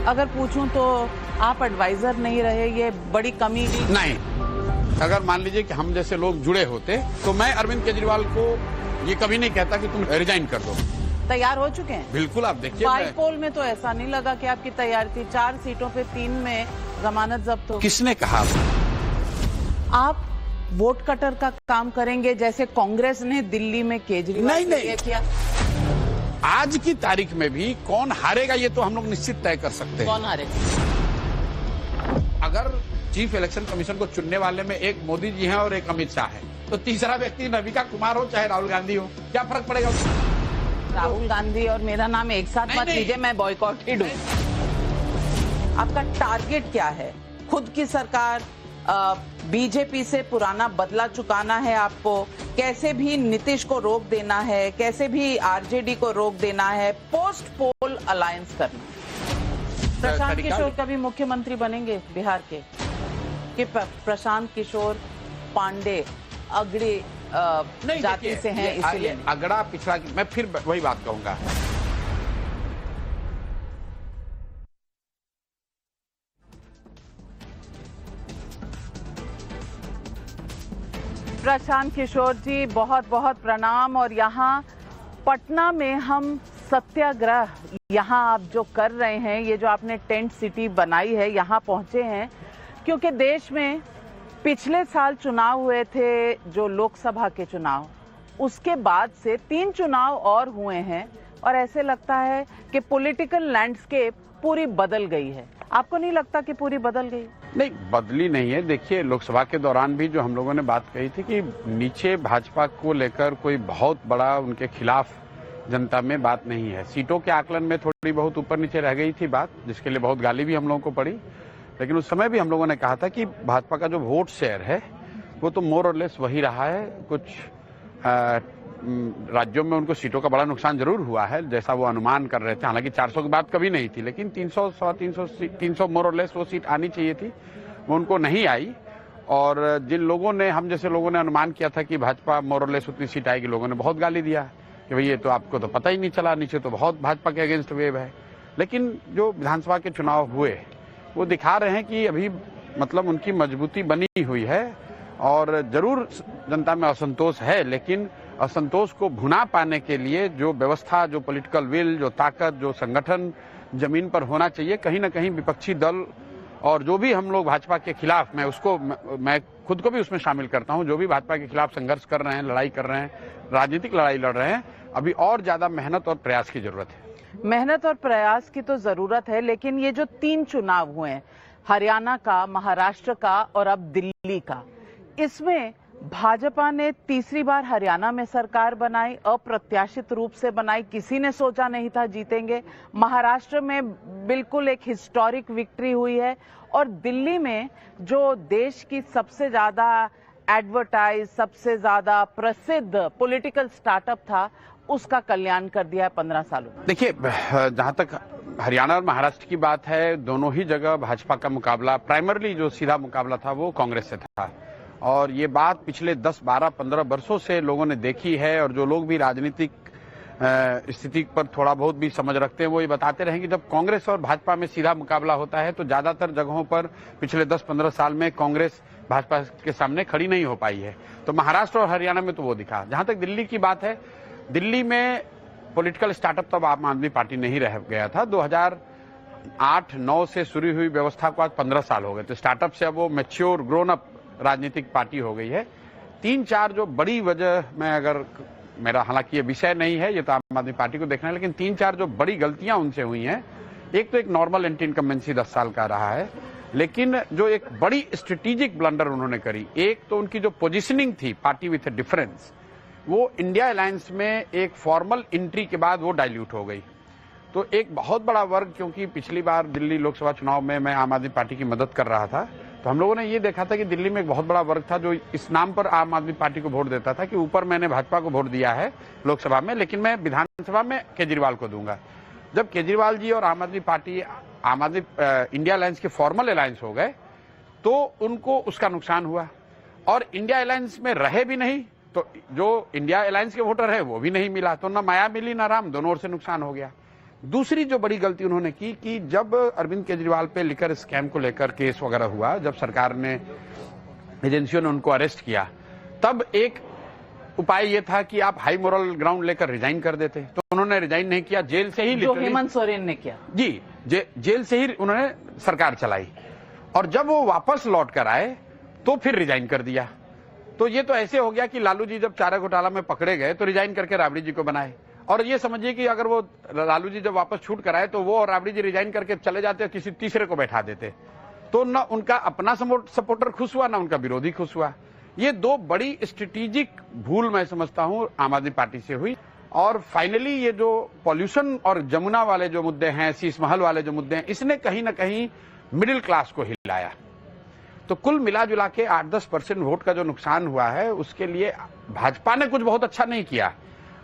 अगर पूछूं तो आप एडवाइजर नहीं रहे, ये बड़ी कमी नहीं। अगर मान लीजिए कि हम जैसे लोग जुड़े होते तो मैं अरविंद केजरीवाल को ये कभी नहीं कहता कि तुम रिजाइन कर दो। तैयार हो चुके हैं? बिल्कुल, आप देखिए। बाईपोल में तो ऐसा नहीं लगा कि आपकी तैयारी थी। 4 सीटों पे 3 में जमानत जब्त हो। किसने कहा? आप वोट कटर का काम करेंगे जैसे कांग्रेस ने दिल्ली में केजरीवाल नहीं किया? आज की तारीख में भी कौन हारेगा ये तो हम लोग निश्चित तय कर सकते हैं। कौन हारेगा? अगर चीफ इलेक्शन कमीशन को चुनने वाले में एक मोदी जी हैं और एक अमित शाह है, तो तीसरा व्यक्ति नविका कुमार हो चाहे राहुल गांधी हो, क्या फर्क पड़ेगा? राहुल गांधी और मेरा नाम एक साथ मत लीजिए, मैं बॉयकॉटेड हूँ। आपका टारगेट क्या है? खुद की सरकार, बीजेपी से पुराना बदला चुकाना है आपको, कैसे भी नीतीश को रोक देना है, कैसे भी आरजेडी को रोक देना है, पोस्ट पोल अलायंस करना? प्रशांत किशोर कभी मुख्यमंत्री बनेंगे बिहार के? कि प्रशांत किशोर पांडे अगड़े जाति से हैं इसलिए? अगड़ा पिछड़ा, मैं फिर वही बात कहूंगा। प्रशांत किशोर जी, बहुत बहुत प्रणाम। और यहाँ पटना में हम सत्याग्रह, यहाँ आप जो कर रहे हैं, ये जो आपने टेंट सिटी बनाई है, यहाँ पहुंचे हैं क्योंकि देश में पिछले साल चुनाव हुए थे, जो लोकसभा के चुनाव, उसके बाद से 3 चुनाव और हुए हैं और ऐसे लगता है कि पॉलिटिकल लैंडस्केप पूरी बदल गई है। आपको नहीं लगता कि पूरी बदल गई? नहीं, बदली नहीं है। देखिए, लोकसभा के दौरान भी जो हम लोगों ने बात कही थी कि नीचे भाजपा को लेकर कोई बहुत बड़ा उनके खिलाफ जनता में बात नहीं है। सीटों के आकलन में थोड़ी बहुत ऊपर नीचे रह गई थी बात, जिसके लिए बहुत गाली भी हम लोगों को पड़ी, लेकिन उस समय भी हम लोगों ने कहा था कि भाजपा का जो वोट शेयर है वो तो मोर और लेस वही रहा है। कुछ राज्यों में उनको सीटों का बड़ा नुकसान जरूर हुआ है, जैसा वो अनुमान कर रहे थे। हालांकि 400 की बात कभी नहीं थी, लेकिन 300 मोर और लेस वो सीट आनी चाहिए थी, वो उनको नहीं आई। और जिन लोगों ने, हम जैसे लोगों ने अनुमान किया था कि भाजपा मोर और लेस उतनी सीट आएगी, लोगों ने बहुत गाली दिया कि भाई ये तो आपको तो पता ही नहीं चला, नीचे तो बहुत भाजपा के अगेंस्ट वेव है। लेकिन जो विधानसभा के चुनाव हुए वो दिखा रहे हैं कि अभी मतलब उनकी मजबूती बनी हुई है और जरूर जनता में असंतोष है, लेकिन असंतोष को भुना पाने के लिए जो व्यवस्था, जो पॉलिटिकल विल, जो ताकत, जो संगठन जमीन पर होना चाहिए, कहीं ना कहीं विपक्षी दल और जो भी हम लोग भाजपा के खिलाफ, मैं खुद को भी उसमें शामिल करता हूं, जो भी भाजपा के खिलाफ संघर्ष कर रहे हैं, लड़ाई कर रहे हैं, राजनीतिक लड़ाई लड़ रहे हैं, अभी और ज्यादा मेहनत और प्रयास की जरूरत है। मेहनत और प्रयास की तो जरूरत है, लेकिन ये जो 3 चुनाव हुए हैं, हरियाणा का, महाराष्ट्र का और अब दिल्ली का, इसमें भाजपा ने तीसरी बार हरियाणा में सरकार बनाई, अप्रत्याशित रूप से बनाई, किसी ने सोचा नहीं था जीतेंगे। महाराष्ट्र में बिल्कुल एक हिस्टोरिक विक्ट्री हुई है और दिल्ली में जो देश की सबसे ज्यादा एडवर्टाइज, सबसे ज्यादा प्रसिद्ध पॉलिटिकल स्टार्टअप था, उसका कल्याण कर दिया है 15 सालों में। देखिए, जहां तक हरियाणा और महाराष्ट्र की बात है, दोनों ही जगह भाजपा का मुकाबला, प्राइमरली जो सीधा मुकाबला था वो कांग्रेस से था। और ये बात पिछले 10, 12, 15 वर्षों से लोगों ने देखी है और जो लोग भी राजनीतिक स्थिति पर थोड़ा बहुत भी समझ रखते हैं वो ये बताते रहे कि जब कांग्रेस और भाजपा में सीधा मुकाबला होता है तो ज्यादातर जगहों पर पिछले 10-15 साल में कांग्रेस भाजपा के सामने खड़ी नहीं हो पाई है। तो महाराष्ट्र और हरियाणा में तो वो दिखा। जहां तक दिल्ली की बात है, दिल्ली में पॉलिटिकल स्टार्टअप तब आम आदमी पार्टी नहीं रह गया था। 2008-9 से शुरू हुई व्यवस्था को आज 15 साल हो गए, तो स्टार्टअप से अब वो मैच्योर, ग्रोन अप राजनीतिक पार्टी हो गई है। 3-4 जो बड़ी वजह, मैं अगर, मेरा हालांकि ये विषय नहीं है, ये तो आम आदमी पार्टी को देखना है, लेकिन 3-4 जो बड़ी गलतियां उनसे हुई हैं, एक तो एक नॉर्मल एंटी इनकम्बेंसी 10 साल का रहा है, लेकिन जो एक बड़ी स्ट्रेटेजिक ब्लंडर उन्होंने करी, एक तो उनकी जो पोजीशनिंग थी पार्टी विथ ए डिफरेंस, वो इंडिया अलायंस में एक फॉर्मल एंट्री के बाद वो डाइल्यूट हो गई। तो एक बहुत बड़ा वर्ग, क्योंकि पिछली बार दिल्ली लोकसभा चुनाव में मैं आम आदमी पार्टी की मदद कर रहा था, तो हम लोगों ने ये देखा था कि दिल्ली में एक बहुत बड़ा वर्ग था जो इस नाम पर आम आदमी पार्टी को वोट देता था कि ऊपर मैंने भाजपा को वोट दिया है लोकसभा में, लेकिन मैं विधानसभा में केजरीवाल को दूंगा। जब केजरीवाल जी और आम आदमी पार्टी, इंडिया अलायंस के फॉर्मल अलायंस हो गए, तो उनको उसका नुकसान हुआ और इंडिया अलायंस में रहे भी नहीं, तो जो इंडिया अलायंस के वोटर है वो भी नहीं मिला, तो ना माया मिली ना राम, दोनों ओर से नुकसान हो गया। दूसरी जो बड़ी गलती उन्होंने की कि जब अरविंद केजरीवाल पे लिकर स्कैम को लेकर केस वगैरह हुआ, जब सरकार ने एजेंसियों ने उनको अरेस्ट किया, तब एक उपाय ये था कि आप हाई मोरल ग्राउंड लेकर रिजाइन कर देते। तो उन्होंने रिजाइन नहीं किया, जेल से ही जो हेमंत सोरेन ने किया जी, जेल से ही उन्होंने सरकार चलाई, और जब वो वापस लौट कर आए तो फिर रिजाइन कर दिया। तो ये तो ऐसे हो गया कि लालू जी जब चारा घोटाला में पकड़े गए तो रिजाइन करके राबड़ी जी को बनाए, और ये समझिए कि अगर वो लालू जी जब वापस छूट कर आए तो वो और राबड़ी जी रिजाइन करके चले जाते, किसी तीसरे को बैठा देते, तो न उनका अपना सपोर्टर खुश हुआ, ना उनका विरोधी खुश हुआ। ये दो बड़ी स्ट्रेटेजिक भूल मैं समझता हूं आम आदमी पार्टी से हुई। और फाइनली ये जो पॉल्यूशन और जमुना वाले जो मुद्दे हैं, शीश महल वाले जो मुद्दे हैं, इसने कहीं ना कहीं मिडिल क्लास को हिलाया। तो कुल मिला जुला के 8-10% वोट का जो नुकसान हुआ है, उसके लिए भाजपा ने कुछ बहुत अच्छा नहीं किया।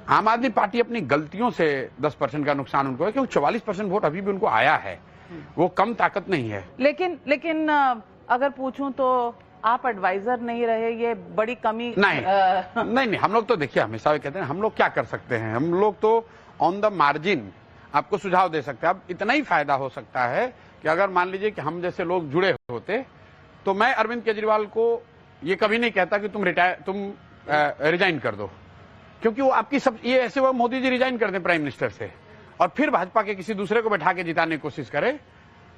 आम आदमी पार्टी अपनी गलतियों से 10% का नुकसान उनको है, क्योंकि 44% वोट अभी भी उनको आया है, वो कम ताकत नहीं है। लेकिन अगर पूछूं तो आप एडवाइजर नहीं रहे, ये बड़ी कमी नहीं, हम लोग तो देखिए हमेशा ये कहते हैं हम लोग क्या कर सकते हैं, हम लोग तो ऑन द मार्जिन आपको सुझाव दे सकते हैं। अब इतना ही फायदा हो सकता है कि अगर मान लीजिए कि हम जैसे लोग जुड़े होते, तो मैं अरविंद केजरीवाल को ये कभी नहीं कहता कि तुम रिजाइन कर दो, क्योंकि वो आपकी सब ये ऐसे वो मोदी जी रिजाइन कर दें प्राइम मिनिस्टर से और फिर भाजपा के किसी दूसरे को बैठा के जिताने की कोशिश करे,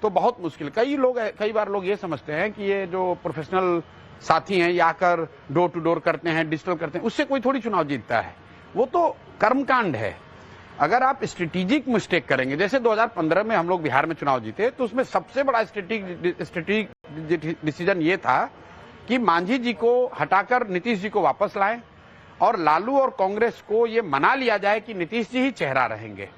तो बहुत मुश्किल। कई बार लोग ये समझते हैं कि ये जो प्रोफेशनल साथी हैं, ये आकर डोर टू डोर करते हैं, डिजिटल करते हैं, उससे कोई थोड़ी चुनाव जीतता है। वो तो कर्मकांड है। अगर आप स्ट्रेटेजिक मिस्टेक करेंगे, जैसे 2015 में हम लोग बिहार में चुनाव जीते, तो उसमें सबसे बड़ा स्ट्रेटेजिक डिसीजन ये था कि मांझी जी को हटाकर नीतीश जी को वापस लाएं, और लालू और कांग्रेस को ये मना लिया जाए कि नीतीश जी ही चेहरा रहेंगे।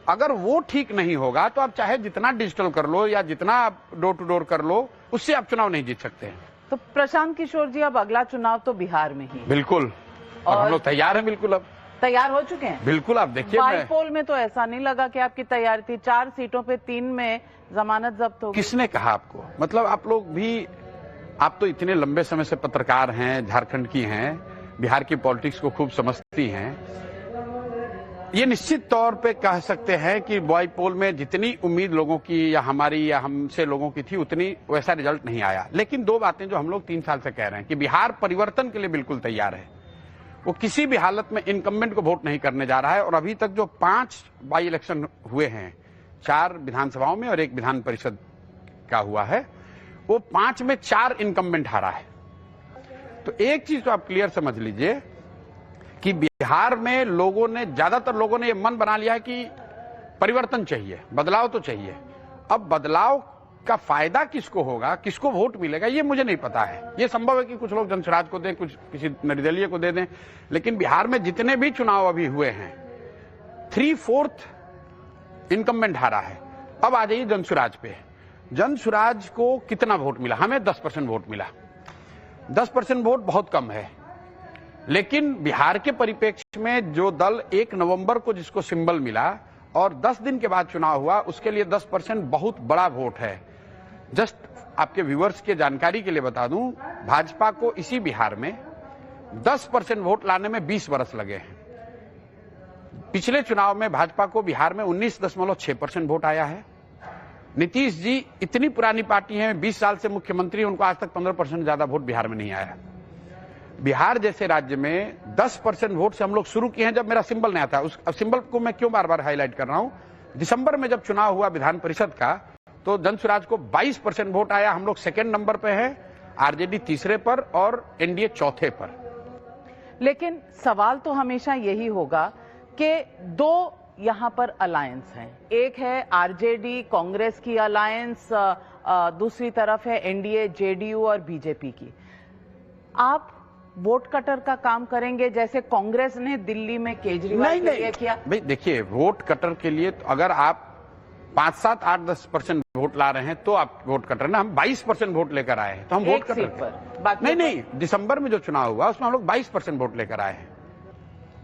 अगर वो ठीक नहीं होगा तो आप चाहे जितना डिजिटल कर लो या जितना आप डोर टू डोर कर लो, उससे आप चुनाव नहीं जीत सकते हैं। तो प्रशांत किशोर जी, अब अगला चुनाव तो बिहार में ही। बिल्कुल, और हम लोग तैयार हैं, बिल्कुल अब तैयार हो चुके हैं। बिल्कुल, आप देखिए बाईपोल में तो ऐसा नहीं लगा कि आपकी तैयारी थी। 4 सीटों पे 3 में जमानत जब्त हो गई। किसने कहा आपको? मतलब आप लोग भी, आप तो इतने लंबे समय से पत्रकार हैं, झारखंड की हैं, बिहार की पॉलिटिक्स को खूब समझती हैं। ये निश्चित तौर पे कह सकते हैं कि बाईपोल में जितनी उम्मीद लोगों की या हमारी या हमसे लोगों की थी, उतनी वैसा रिजल्ट नहीं आया। लेकिन दो बातें जो हम लोग 3 साल से कह रहे हैं कि बिहार परिवर्तन के लिए बिल्कुल तैयार है। वो किसी भी हालत में इनकम्बेंट को वोट नहीं करने जा रहा है। और अभी तक जो 5 बाई इलेक्शन हुए हैं, 4 विधानसभाओं में और 1 विधान परिषद का हुआ है, वो 5 में 4 इनकम्बेंट हारा है। तो एक चीज तो आप क्लियर समझ लीजिए कि बिहार में लोगों ने, ज्यादातर लोगों ने ये मन बना लिया है कि परिवर्तन चाहिए, बदलाव तो चाहिए। अब बदलाव का फायदा किसको होगा, किसको वोट मिलेगा, ये मुझे नहीं पता है। ये संभव है कि कुछ लोग जनसुराज को दें, कुछ किसी निर्दलीय को दे दें, लेकिन बिहार में जितने भी चुनाव अभी हुए हैं, 3/4 इनकम्बेंट हारा है। अब आ जाइए जनसुराज पे। जनसुराज को कितना वोट मिला? हमें 10% वोट मिला। 10% वोट बहुत कम है, लेकिन बिहार के परिप्रेक्ष्य में जो दल 1 नवंबर को जिसको सिंबल मिला और 10 दिन के बाद चुनाव हुआ, उसके लिए 10% बहुत बड़ा वोट है। जस्ट आपके व्यूअर्स के जानकारी के लिए बता दूं, भाजपा को इसी बिहार में 10% वोट लाने में 20 वर्ष लगे हैं। पिछले चुनाव में भाजपा को बिहार में 19.6% वोट आया है। नीतीश जी इतनी पुरानी पार्टी है, 20 साल से मुख्यमंत्री, उनको आज तक 15% ज्यादा वोट बिहार में नहीं आया। बिहार जैसे राज्य में 10% वोट से हम लोग शुरू किए हैं जब मेरा सिंबल नया था। उस सिंबल को मैं क्यों बार बार हाईलाइट कर रहा हूं? दिसंबर में जब चुनाव हुआ विधान परिषद का, तो जनसुराज को 22% वोट आया। हम लोग 2nd नंबर पे हैं, आरजेडी 3रे पर और एनडीए 4थे पर। लेकिन सवाल तो हमेशा यही होगा कि 2 यहां पर अलायंस हैं। एक है आरजेडी कांग्रेस की अलायंस, दूसरी तरफ है एनडीए जेडीयू और बीजेपी की। आप वोट कटर का काम करेंगे जैसे कांग्रेस ने दिल्ली में केजरीवाल के लिए किया? भाई देखिए, वोट कटर के लिए तो अगर आप 5, 7, 8, 10% वोट ला रहे हैं तो आप वोट कटर ना। हम 22% वोट लेकर आए हैं, तो हम वोट कटर पर। नहीं, दिसंबर में जो चुनाव हुआ उसमें हम लोग 22% वोट लेकर आए हैं।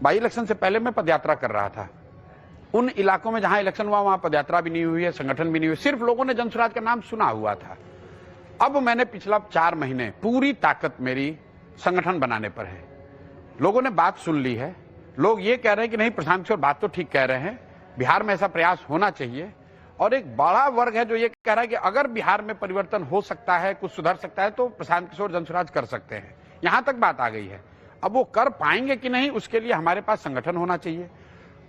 बाई इलेक्शन से पहले मैं पदयात्रा कर रहा था। उन इलाकों में जहां इलेक्शन हुआ वहां पदयात्रा भी नहीं हुई है, संगठन भी नहीं हुई, सिर्फ लोगों ने जनसुराज का नाम सुना हुआ था। अब मैंने पिछला 4 महीने पूरी ताकत मेरी संगठन बनाने पर है। लोगों ने बात सुन ली है। लोग ये कह रहे हैं कि नहीं प्रशांत किशोर बात तो ठीक कह रहे हैं, बिहार में ऐसा प्रयास होना चाहिए। और एक बड़ा वर्ग है जो ये कह रहा है कि अगर बिहार में परिवर्तन हो सकता है, कुछ सुधर सकता है, तो प्रशांत किशोर जनसुराज कर सकते हैं। यहां तक बात आ गई है। अब वो कर पाएंगे कि नहीं, उसके लिए हमारे पास संगठन होना चाहिए।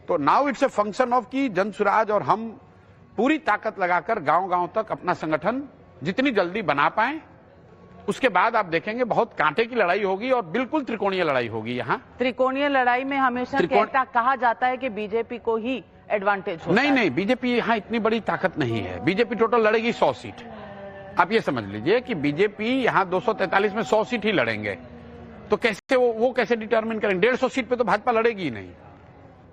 तो now it's a function of कि जनसुराज और हम पूरी ताकत लगाकर गांव-गांव तक अपना संगठन जितनी जल्दी बना पाए। उसके बाद आप देखेंगे बहुत कांटे की लड़ाई होगी और बिल्कुल त्रिकोणीय लड़ाई होगी। यहाँ त्रिकोणीय लड़ाई में हमेशा कहा जाता है कि बीजेपी को ही एडवांटेज होता है। नहीं, बीजेपी यहाँ इतनी बड़ी ताकत नहीं है। बीजेपी टोटल लड़ेगी 100 सीट। आप ये समझ लीजिए कि बीजेपी यहाँ 243 में 100 सीट ही लड़ेंगे। तो कैसे वो कैसे डिटरमिन करेंगे? 150 सीट पे तो भाजपा लड़ेगी ही नहीं।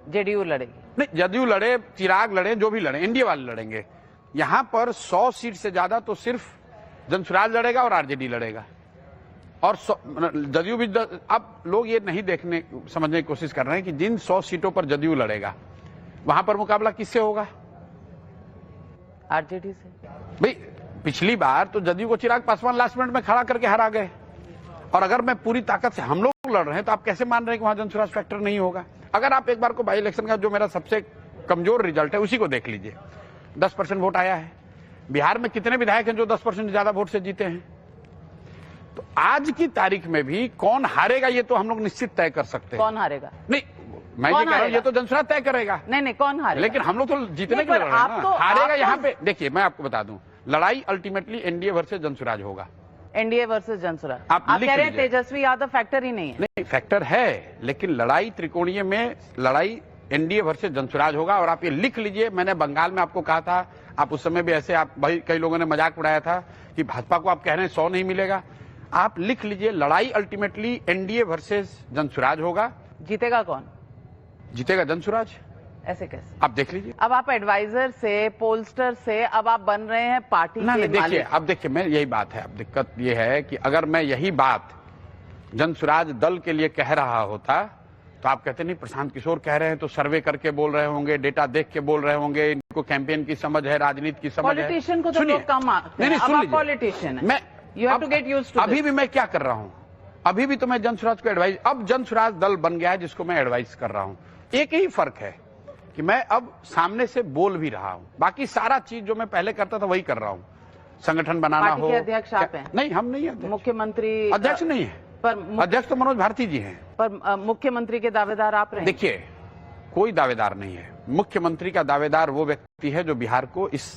जेडीयू लड़ेगी नहीं, जदयू लड़े, चिराग लड़े, जो भी लड़े, एनडीए वाले लड़ेंगे। यहां पर 100 सीट से ज्यादा तो सिर्फ जनसुराज लड़ेगा और आरजेडी लड़ेगा। और जदयू भी अब लोग ये नहीं समझने की कोशिश कर रहे हैं कि जिन 100 सीटों पर जदयू लड़ेगा वहां पर मुकाबला किससे होगा? आरजेडी से। भाई पिछली बार तो जदयू को चिराग पासवान लास्ट मिनट में खड़ा करके हरा गए। और अगर मैं पूरी ताकत से हम लोग लड़ रहे हैं तो आप कैसे मान रहे हैं कि वहां जनसुराज फैक्टर नहीं होगा? अगर आप एक बार को बाई इलेक्शन का जो मेरा सबसे कमजोर रिजल्ट है उसी को देख लीजिए, 10% वोट आया है। बिहार में कितने विधायक हैं जो 10% ज्यादा वोट से जीते हैं? तो आज की तारीख में भी कौन हारेगा ये तो हम लोग निश्चित तय कर सकते हैं। कौन हारेगा? नहीं, मैं ये कह रहा हूं ये तो जनसुराज तय करेगा। नहीं, कौन हारेगा? लेकिन हम लोग तो जीतने के लिए लड़ रहे हैं ना। हारेगा यहाँ पे देखिए, मैं आपको बता दूं, लड़ाई अल्टीमेटली एनडीए वर्सेस जनसुराज होगा। NDA versus Jan Suraaj. आप कह रहे हैं तेजस्वी यादव फैक्टर ही नहीं है? नहीं, फैक्टर है, लेकिन लड़ाई त्रिकोणीय में लड़ाई एनडीए वर्सेस जनसुराज होगा। और आप ये लिख लीजिए, मैंने बंगाल में आपको कहा था, आप उस समय भी ऐसे आप भाई कई लोगों ने मजाक उड़ाया था कि भाजपा को आप कह रहे हैं 100 नहीं मिलेगा। आप लिख लीजिए, लड़ाई अल्टीमेटली एनडीए वर्सेस जनसुराज होगा। जीतेगा कौन? जीतेगा जनसुराज। ऐसे कैसे? आप देख लीजिए। अब आप एडवाइजर से, पोलस्टर से, अब आप बन रहे हैं पार्टी के देखिए, अब देखिए, मैं यही बात है। अब दिक्कत ये है कि अगर मैं यही बात जनसुराज दल के लिए कह रहा होता तो आप कहते नहीं प्रशांत किशोर कह रहे हैं तो सर्वे करके बोल रहे होंगे, डेटा देख के बोल रहे होंगे, इनको कैंपेन की समझ है, राजनीति की समझ है। पॉलिटिशियन को तो लोग कम आते हैं। अब आप पॉलिटिशियन हैं। You have to get used to अभी भी मैं क्या कर रहा हूं? अभी भी तो मैं जनसुराज को एडवाइस, अब जनसुराज दल बन गया है जिसको मैं एडवाइस कर रहा हूं। एक ही फर्क है कि मैं अब सामने से बोल भी रहा हूं, बाकी सारा चीज जो मैं पहले करता था वही कर रहा हूं। संगठन बनाना हो। अध्यक्ष आप हैं? नहीं, हम नहीं है। मुख्यमंत्री अध्यक्ष नहीं है, पर अध्यक्ष तो मनोज भारती जी हैं। पर मुख्यमंत्री के दावेदार आप रहे? देखिए, कोई दावेदार नहीं है। मुख्यमंत्री का दावेदार वो व्यक्ति है जो बिहार को इस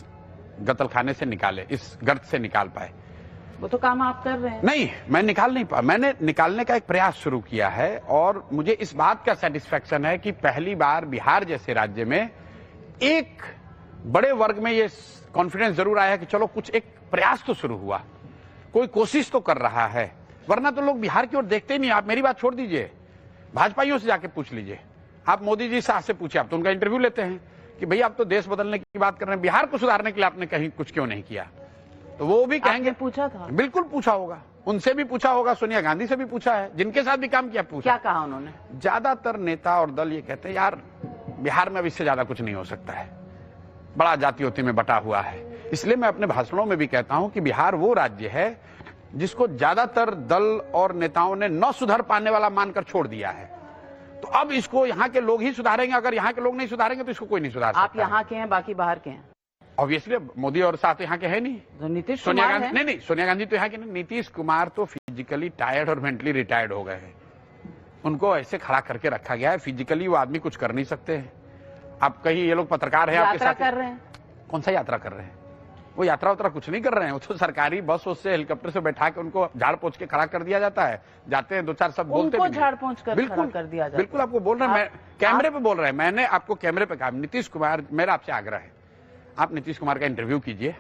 गतलखाने से निकाले, इस गर्त से निकाल पाए। वो तो काम आप कर रहे हैं। नहीं, मैं निकाल नहीं पा, मैंने निकालने का एक प्रयास शुरू किया है। और मुझे इस बात का सेटिस्फेक्शन है कि पहली बार बिहार जैसे राज्य में एक बड़े वर्ग में ये कॉन्फिडेंस जरूर आया कि चलो कुछ एक प्रयास तो शुरू हुआ, कोई कोशिश तो कर रहा है। वरना तो लोग बिहार की ओर देखते ही नहीं। आप मेरी बात छोड़ दीजिए, भाजपाइयों से जाके पूछ लीजिए। आप मोदी जी शाह से पूछिए, आप तो उनका इंटरव्यू लेते हैं कि भैया आप तो देश बदलने की बात कर रहे हैं, बिहार को सुधारने के लिए आपने कहीं कुछ क्यों नहीं किया? तो वो भी कहेंगे पूछा था। बिल्कुल पूछा होगा, उनसे भी पूछा होगा, सोनिया गांधी से भी पूछा है, जिनके साथ भी काम किया पूछा। क्या कहा उन्होंने? ज्यादातर नेता और दल ये कहते हैं यार बिहार में अब इससे ज्यादा कुछ नहीं हो सकता है, बड़ा जातियों में बटा हुआ है। इसलिए मैं अपने भाषणों में भी कहता हूं कि बिहार वो राज्य है जिसको ज्यादातर दल और नेताओं ने न सुधर पाने वाला मानकर छोड़ दिया है। तो अब इसको यहाँ के लोग ही सुधारेंगे। अगर यहाँ के लोग नहीं सुधारेंगे तो इसको कोई नहीं सुधार सकता। आप यहाँ के हैं, बाकी बाहर के हैं? ऑब्वियसली मोदी और साथ यहाँ के है नहीं। तो नीतीश सोनिया कुमार गांधी नहीं, सोनिया गांधी तो यहाँ के नहीं। नीतीश कुमार तो फिजिकली टायर्ड और मेंटली रिटायर्ड हो गए हैं। उनको ऐसे खड़ा करके रखा गया है, फिजिकली वो आदमी कुछ कर नहीं सकते हैं। आप कहीं ये लोग पत्रकार है आपके साथ कर रहे हैं? कौन सा यात्रा कर रहे हैं? वो यात्रा उतरा कुछ नहीं कर रहे हैं। वो तो सरकारी बस उससे हेलीकॉप्टर से बैठा के उनको झाड़ पोंछ के खड़ा कर दिया जाता है। जाते हैं, दो चार शब्द बोलते हैं, झाड़ पोंछ कर खड़ा कर दिया जाता है। बिल्कुल आपको बोल रहे हैं, मैं कैमरे पे बोल रहे हैं। मैंने आपको कैमरे पे कहा नीतीश कुमार, मेरा आपसे आग्रह है, आप नीतीश कुमार का इंटरव्यू कीजिए।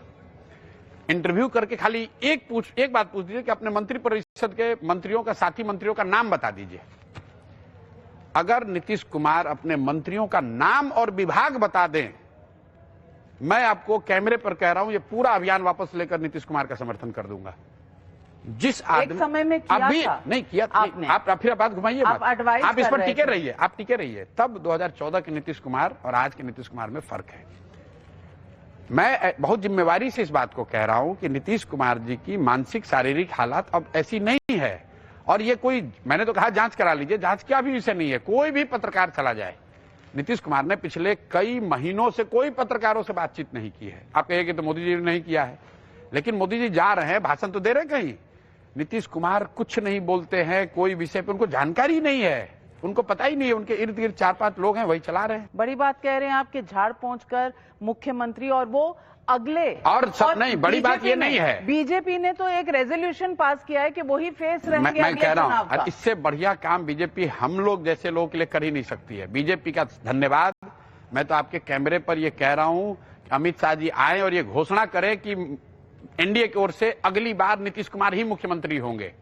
इंटरव्यू करके खाली एक बात पूछ दीजिए कि अपने मंत्रिपरिषद के मंत्रियों का, साथी मंत्रियों का नाम बता दीजिए। अगर नीतीश कुमार अपने मंत्रियों का नाम और विभाग बता दें, मैं आपको कैमरे पर कह रहा हूं, ये पूरा अभियान वापस लेकर नीतीश कुमार का समर्थन कर दूंगा। जिस आदमी समय में किया अभी था। नहीं किया आपने। आप फिर बात घुमाइए, आप इस पर टिके रहिए, आप टिके रहिए। तब 2014 के नीतीश कुमार और आज के नीतीश कुमार में फर्क है। मैं बहुत जिम्मेवारी से इस बात को कह रहा हूं कि नीतीश कुमार जी की मानसिक शारीरिक हालत अब ऐसी नहीं है। और ये कोई, मैंने तो कहा जांच करा लीजिए, जांच का भी विषय नहीं है। कोई भी पत्रकार चला जाए, नीतीश कुमार ने पिछले कई महीनों से कोई पत्रकारों से बातचीत नहीं की है। आप कहेंगे तो मोदी जी ने नहीं किया है, लेकिन मोदी जी जा रहे हैं, भाषण तो दे रहे हैं कहीं। नीतीश कुमार कुछ नहीं बोलते हैं, कोई विषय पे उनको जानकारी नहीं है, उनको पता ही नहीं है। उनके इर्द गिर्द 4-5 लोग हैं, वही चला रहे हैं। बड़ी बात कह रहे हैं आपके झाड़ पहुंचकर मुख्यमंत्री, और वो अगले और सब नहीं, बड़ी बात ये नहीं है। बीजेपी ने तो एक रेजोल्यूशन पास किया है कि वही फेस रहेंगे मैं कह रहा चुनाव का। हूं, इससे बढ़िया काम बीजेपी हम लोग जैसे लोगों के लिए कर ही नहीं सकती है। बीजेपी का धन्यवाद। मैं तो आपके कैमरे पर ये कह रहा हूं, अमित शाह जी आए और ये घोषणा करें कि एनडीए की ओर से अगली बार नीतीश कुमार ही मुख्यमंत्री होंगे,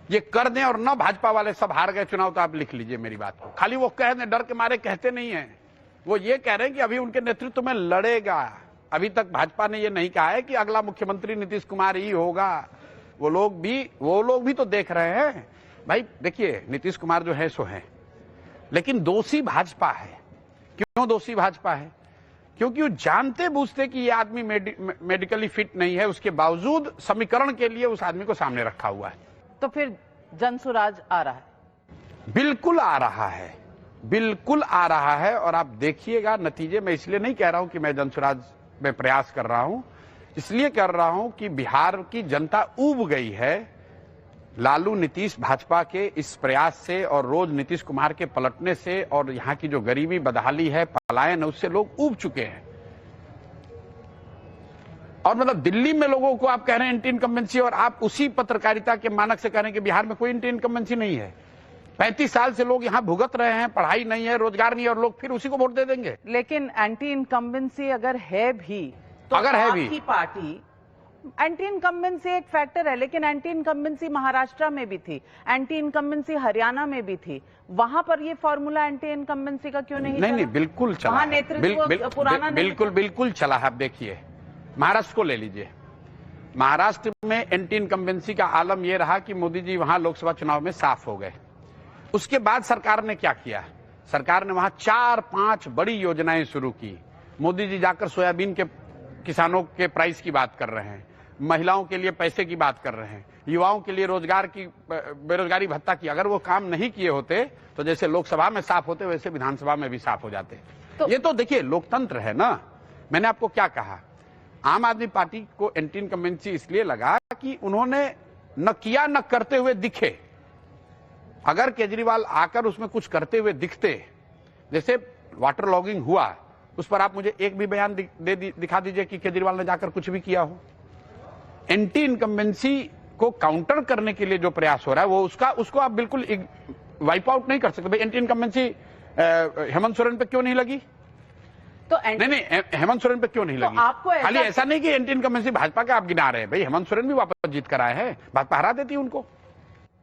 ये कर दें। और न भाजपा वाले सब हार गए चुनाव, तो आप लिख लीजिए मेरी बात को। खाली वो कह दें, डर के मारे कहते नहीं है, वो ये कह रहे हैं कि अभी उनके नेतृत्व में लड़ेगा। अभी तक भाजपा ने ये नहीं कहा है कि अगला मुख्यमंत्री नीतीश कुमार ही होगा। वो लोग भी तो देख रहे हैं भाई। देखिए, नीतीश कुमार जो है सो है, लेकिन दोषी भाजपा है। क्यों दोषी भाजपा है? क्योंकि वो जानते बूझते कि ये आदमी मेडिकली फिट नहीं है, उसके बावजूद समीकरण के लिए उस आदमी को सामने रखा हुआ है। तो फिर जनसुराज आ रहा है? बिल्कुल आ रहा है, बिल्कुल आ रहा है। और आप देखिएगा नतीजे। मैं इसलिए नहीं कह रहा हूं कि मैं जनसुराज में प्रयास कर रहा हूं, इसलिए कर रहा हूं कि बिहार की जनता ऊब गई है लालू नीतीश भाजपा के इस प्रयास से, और रोज नीतीश कुमार के पलटने से, और यहां की जो गरीबी बदहाली है, पलायन है, उससे लोग ऊब चुके हैं। और मतलब दिल्ली में लोगों को आप कह रहे हैं एंटी इनकम्बेंसी, और आप उसी पत्रकारिता के मानक से कह रहे हैं कि बिहार में कोई एंटी इनकम्बेंसी नहीं है। 35 साल से लोग यहां भुगत रहे हैं, पढ़ाई नहीं है, रोजगार नहीं है, और लोग फिर उसी को वोट दे देंगे। लेकिन एंटी इनकम्बेंसी अगर है भी, तो अगर है भी, आपकी पार्टी, एंटी इनकम्बेंसी एक फैक्टर है, लेकिन एंटी इनकम्बेंसी महाराष्ट्र में भी थी, एंटी इनकम्बेंसी हरियाणा में भी थी। वहां पर ये फॉर्मूला एंटी इनकम्बेंसी का क्यों नहीं चला? नहीं, बिल्कुल चला। वहां नेतृत्व पुराना बिल्कुल चला है। आप देखिए, महाराष्ट्र को ले लीजिए। महाराष्ट्र में एंटी इनकम्बेंसी का आलम यह रहा कि मोदी जी वहां लोकसभा चुनाव में साफ हो गए। उसके बाद सरकार ने क्या किया? सरकार ने वहां 4-5 बड़ी योजनाएं शुरू की। मोदी जी जाकर सोयाबीन के किसानों के प्राइस की बात कर रहे हैं, महिलाओं के लिए पैसे की बात कर रहे हैं, युवाओं के लिए रोजगार की, बेरोजगारी भत्ता की। अगर वो काम नहीं किए होते तो जैसे लोकसभा में साफ होते, वैसे विधानसभा में भी साफ हो जाते। ये तो देखिए लोकतंत्र है ना। मैंने आपको क्या कहा, आम आदमी पार्टी को एंटी इनकम्बेंसी इसलिए लगा कि उन्होंने न किया न करते हुए दिखे। अगर केजरीवाल आकर उसमें कुछ करते हुए दिखते, जैसे वाटर लॉगिंग हुआ, उस पर आप मुझे एक भी बयान दिखा दीजिए कि केजरीवाल ने जाकर कुछ भी किया हो। एंटी इनकम्बेंसी को काउंटर करने के लिए जो प्रयास हो रहा है, वो उसको आप बिल्कुल वाइप आउट नहीं कर सकते। भाई एंटी इनकम्बेंसी हेमंत सोरेन पे क्यों नहीं लगी? तो नहीं, हेमंत सोरेन पे क्यों नहीं लगी? आपको खाली ऐसा नहीं कि एंटी इनकम्बेंसी भाजपा का आप गिना रहे हैं। भाई हेमंत सोरेन भी वापस जीत कर आए हैं, भाजपा हरा देती उनको।